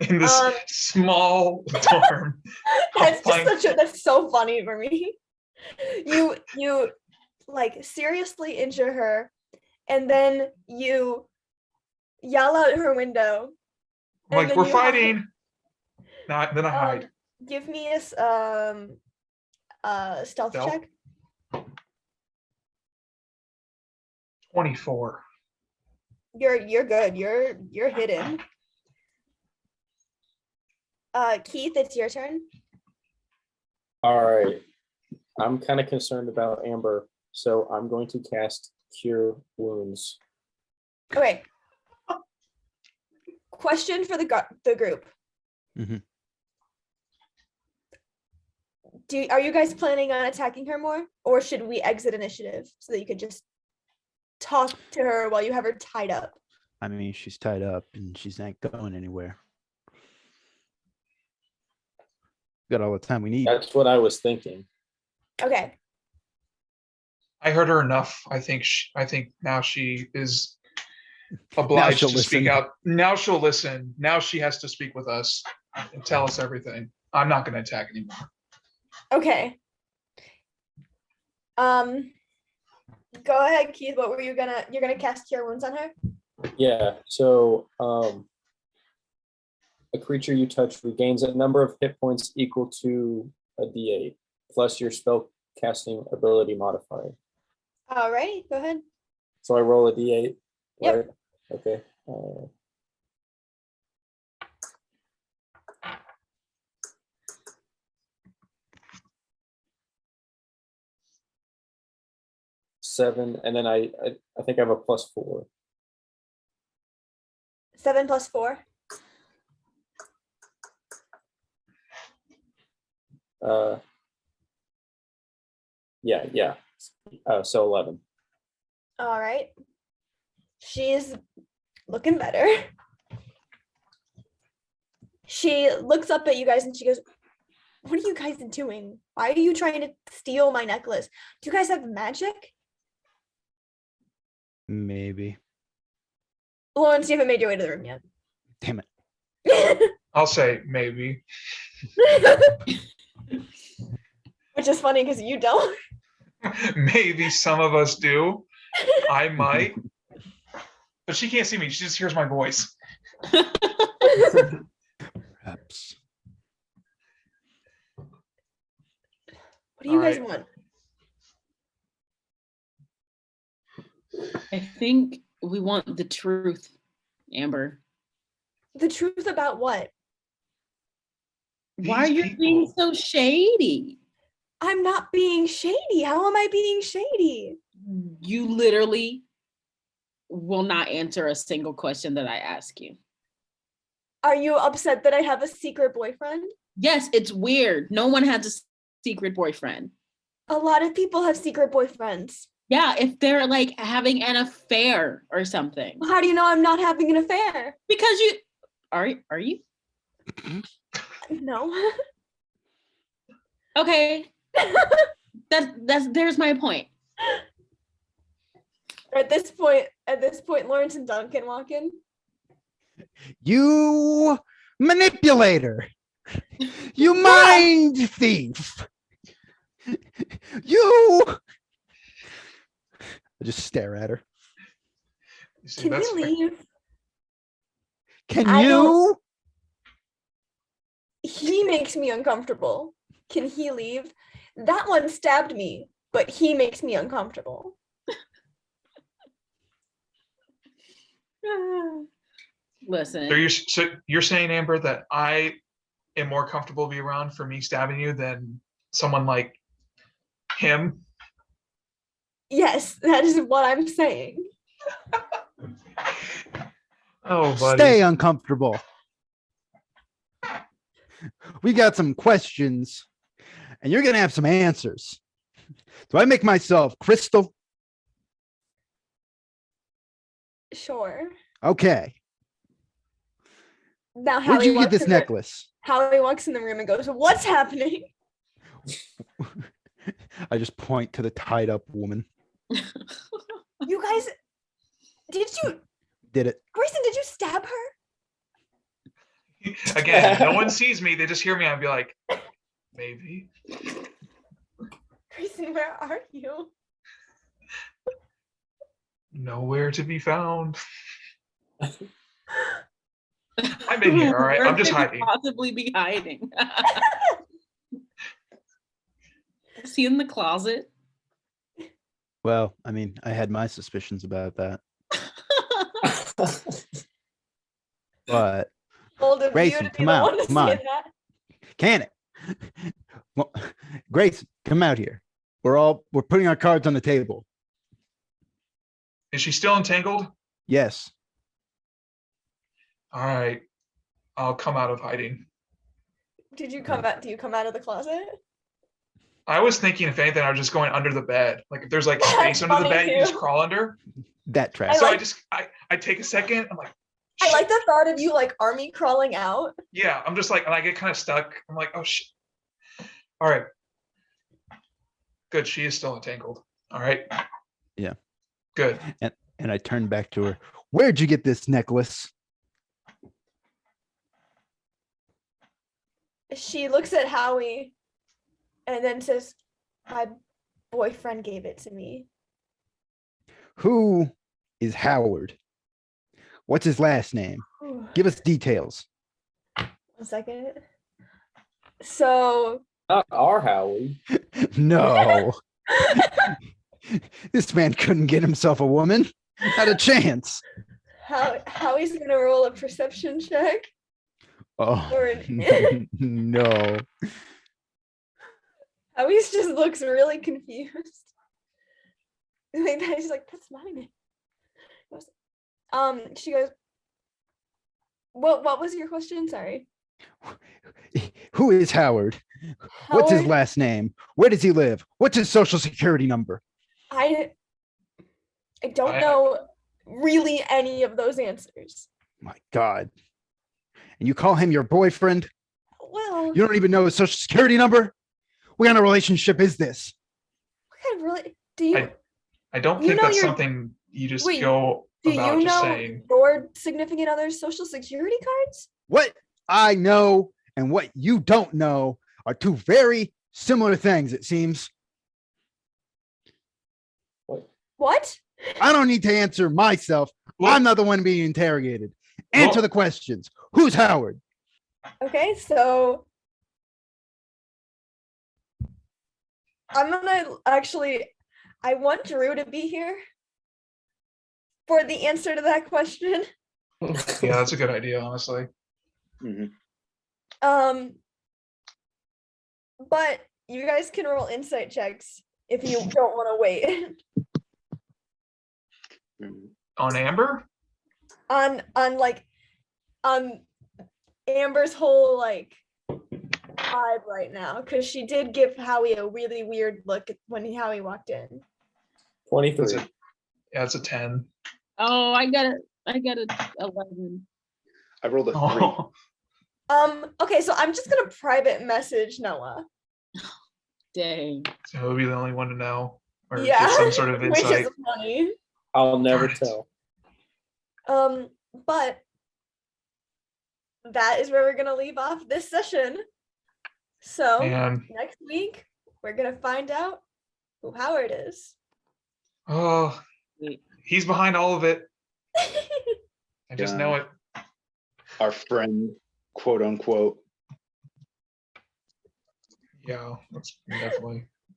in this small dorm. That's so funny for me. You like seriously injure her, and then you yell out her window. I'm like, then we're you fighting. Then I hide. Give me a stealth Stealth? check. 24. You're good. You're hidden. Keith, it's your turn. All right. I'm kind of concerned about Amber, so I'm going to cast Cure Wounds. Okay. Question for the group. Mhm. Are you guys planning on attacking her more, or should we exit initiative so that you could just talk to her while you have her tied up? I mean, she's tied up and she's not going anywhere. Got all the time we need. That's what I was thinking. Okay. I heard her enough. I think now she is obliged to speak out. Now she'll listen. Now she has to speak with us and tell us everything. I'm not going to attack anymore. Okay. Go ahead, Keith. What were you're gonna cast Cure Wounds on her? Yeah, so a creature you touch regains a number of hit points equal to a d8 plus your spell casting ability modifier. All right, go ahead. So I roll a d8. Yep. Right? Okay. 7, and then I think I have a +4. 7 + 4. Yeah. So 11. All right. She's looking better. She looks up at you guys and she goes, "What are you guys doing? Why are you trying to steal my necklace? Do you guys have magic?" Maybe. Lawrence, you haven't made your way to the room yet. Damn it. I'll say maybe. Which is funny because you don't. Maybe some of us do. I might. But she can't see me. She just hears my voice. Perhaps. do you guys Alright. want? I think we want the truth, Amber. The truth about what? Why are These you being people. so shady? I'm not being shady. How am I being shady? You literally will not answer a single question that I ask you. Are you upset that I have a secret boyfriend? Yes, it's weird. No one has a secret boyfriend. A lot of people have secret boyfriends. Yeah, if they're like having an affair or something. How do you know I'm not having an affair? Because you are you? No. Okay. There's my point. At this point, Lawrence and Duncan walk in. You manipulator. You mind thief. You. I just stare at her. You see, Can that's we leave? Can I you? He makes me uncomfortable. Can he leave? That one stabbed me, but he makes me uncomfortable. Listen. So you're saying, Amber, that I am more comfortable to be around for me stabbing you than someone like him? Yes, that is what I'm saying. Oh, buddy. Stay uncomfortable. We got some questions, and you're gonna have some answers. Do I make myself crystal? Sure. Okay. Now Where'd Howie you get walks this in the- necklace? Howie walks in the room and goes, "What's happening?" I just point to the tied up woman. You guys, Did it? Grayson, did you stab her? Again, no one sees me. They just hear me. I'd be like, maybe. Grayson, where are you? Nowhere to be found. I'm in here, all right? Where I'm just could you hiding. possibly be hiding? Is he in the closet? Well, I mean, I had my suspicions about that, but Bold of you Grayson, to be come the out, one to come say on. that. can it? Well, Grace, come out here. We're putting our cards on the table. Is she still entangled? Yes. All right. I'll come out of hiding. Did you come out? Do you come out of the closet? I was thinking, if anything, I was just going under the bed. Like if there's like That's space under the funny, bed, you just too. crawl under. That track. So like- I take a second. I'm like, I like shit. the thought of you like army crawling out. Yeah, I'm just like, and I get kind of stuck. I'm like, oh shit. All right. Good. She is still entangled. All right. Yeah. Good. And I turned back to her. Where'd you get this necklace? She looks at Howie and then says, "My boyfriend gave it to me." Who is Howard? What's his last name? Whew. Give us details. 1 second. So Not our Howie. No. This man couldn't get himself a woman. Not a chance. Howie's gonna roll a perception check. Oh, Or no. Howie's just looks really confused. Like that, he's like, "That's my name." She goes, What was your question? Sorry. Who is Howard? What's his Howard, last name? Where does he live? What's his social security number? I don't know really any of those answers. My God. And you call him your boyfriend? Well, You don't even know his social security number? What kind of relationship is this? what kind of really do you I don't You think know that's your- something you just wait, go do about you just know saying. your significant other's social security cards? What I know and what you don't know are two very similar things, it seems. What? I don't need to answer myself. Well, I'm not the one being interrogated. Answer Well- the questions. Who's Howard? Okay, so I'm gonna actually, I want Drew to be here for the answer to that question. Yeah, that's a good idea, honestly. Mhm. But you guys can roll insight checks if you don't want to wait. Mhm. On Amber? on like Amber's whole like vibe right now, because she did give Howie a really weird look when Howie walked in. 23. Yeah, it's a 10. Oh, I got a 11. I rolled a 3. Oh, Okay, so I'm just gonna private message Noah. Dang. so he'll be the only one to know or Yeah, get some sort of which insight. is funny. I'll never Darn it. tell. But that is where we're gonna leave off this session. So And next week we're gonna find out who Howard is. oh, Wait. he's behind all of it. I just Yeah. know it. Our friend, quote unquote. Yeah, that's definitely.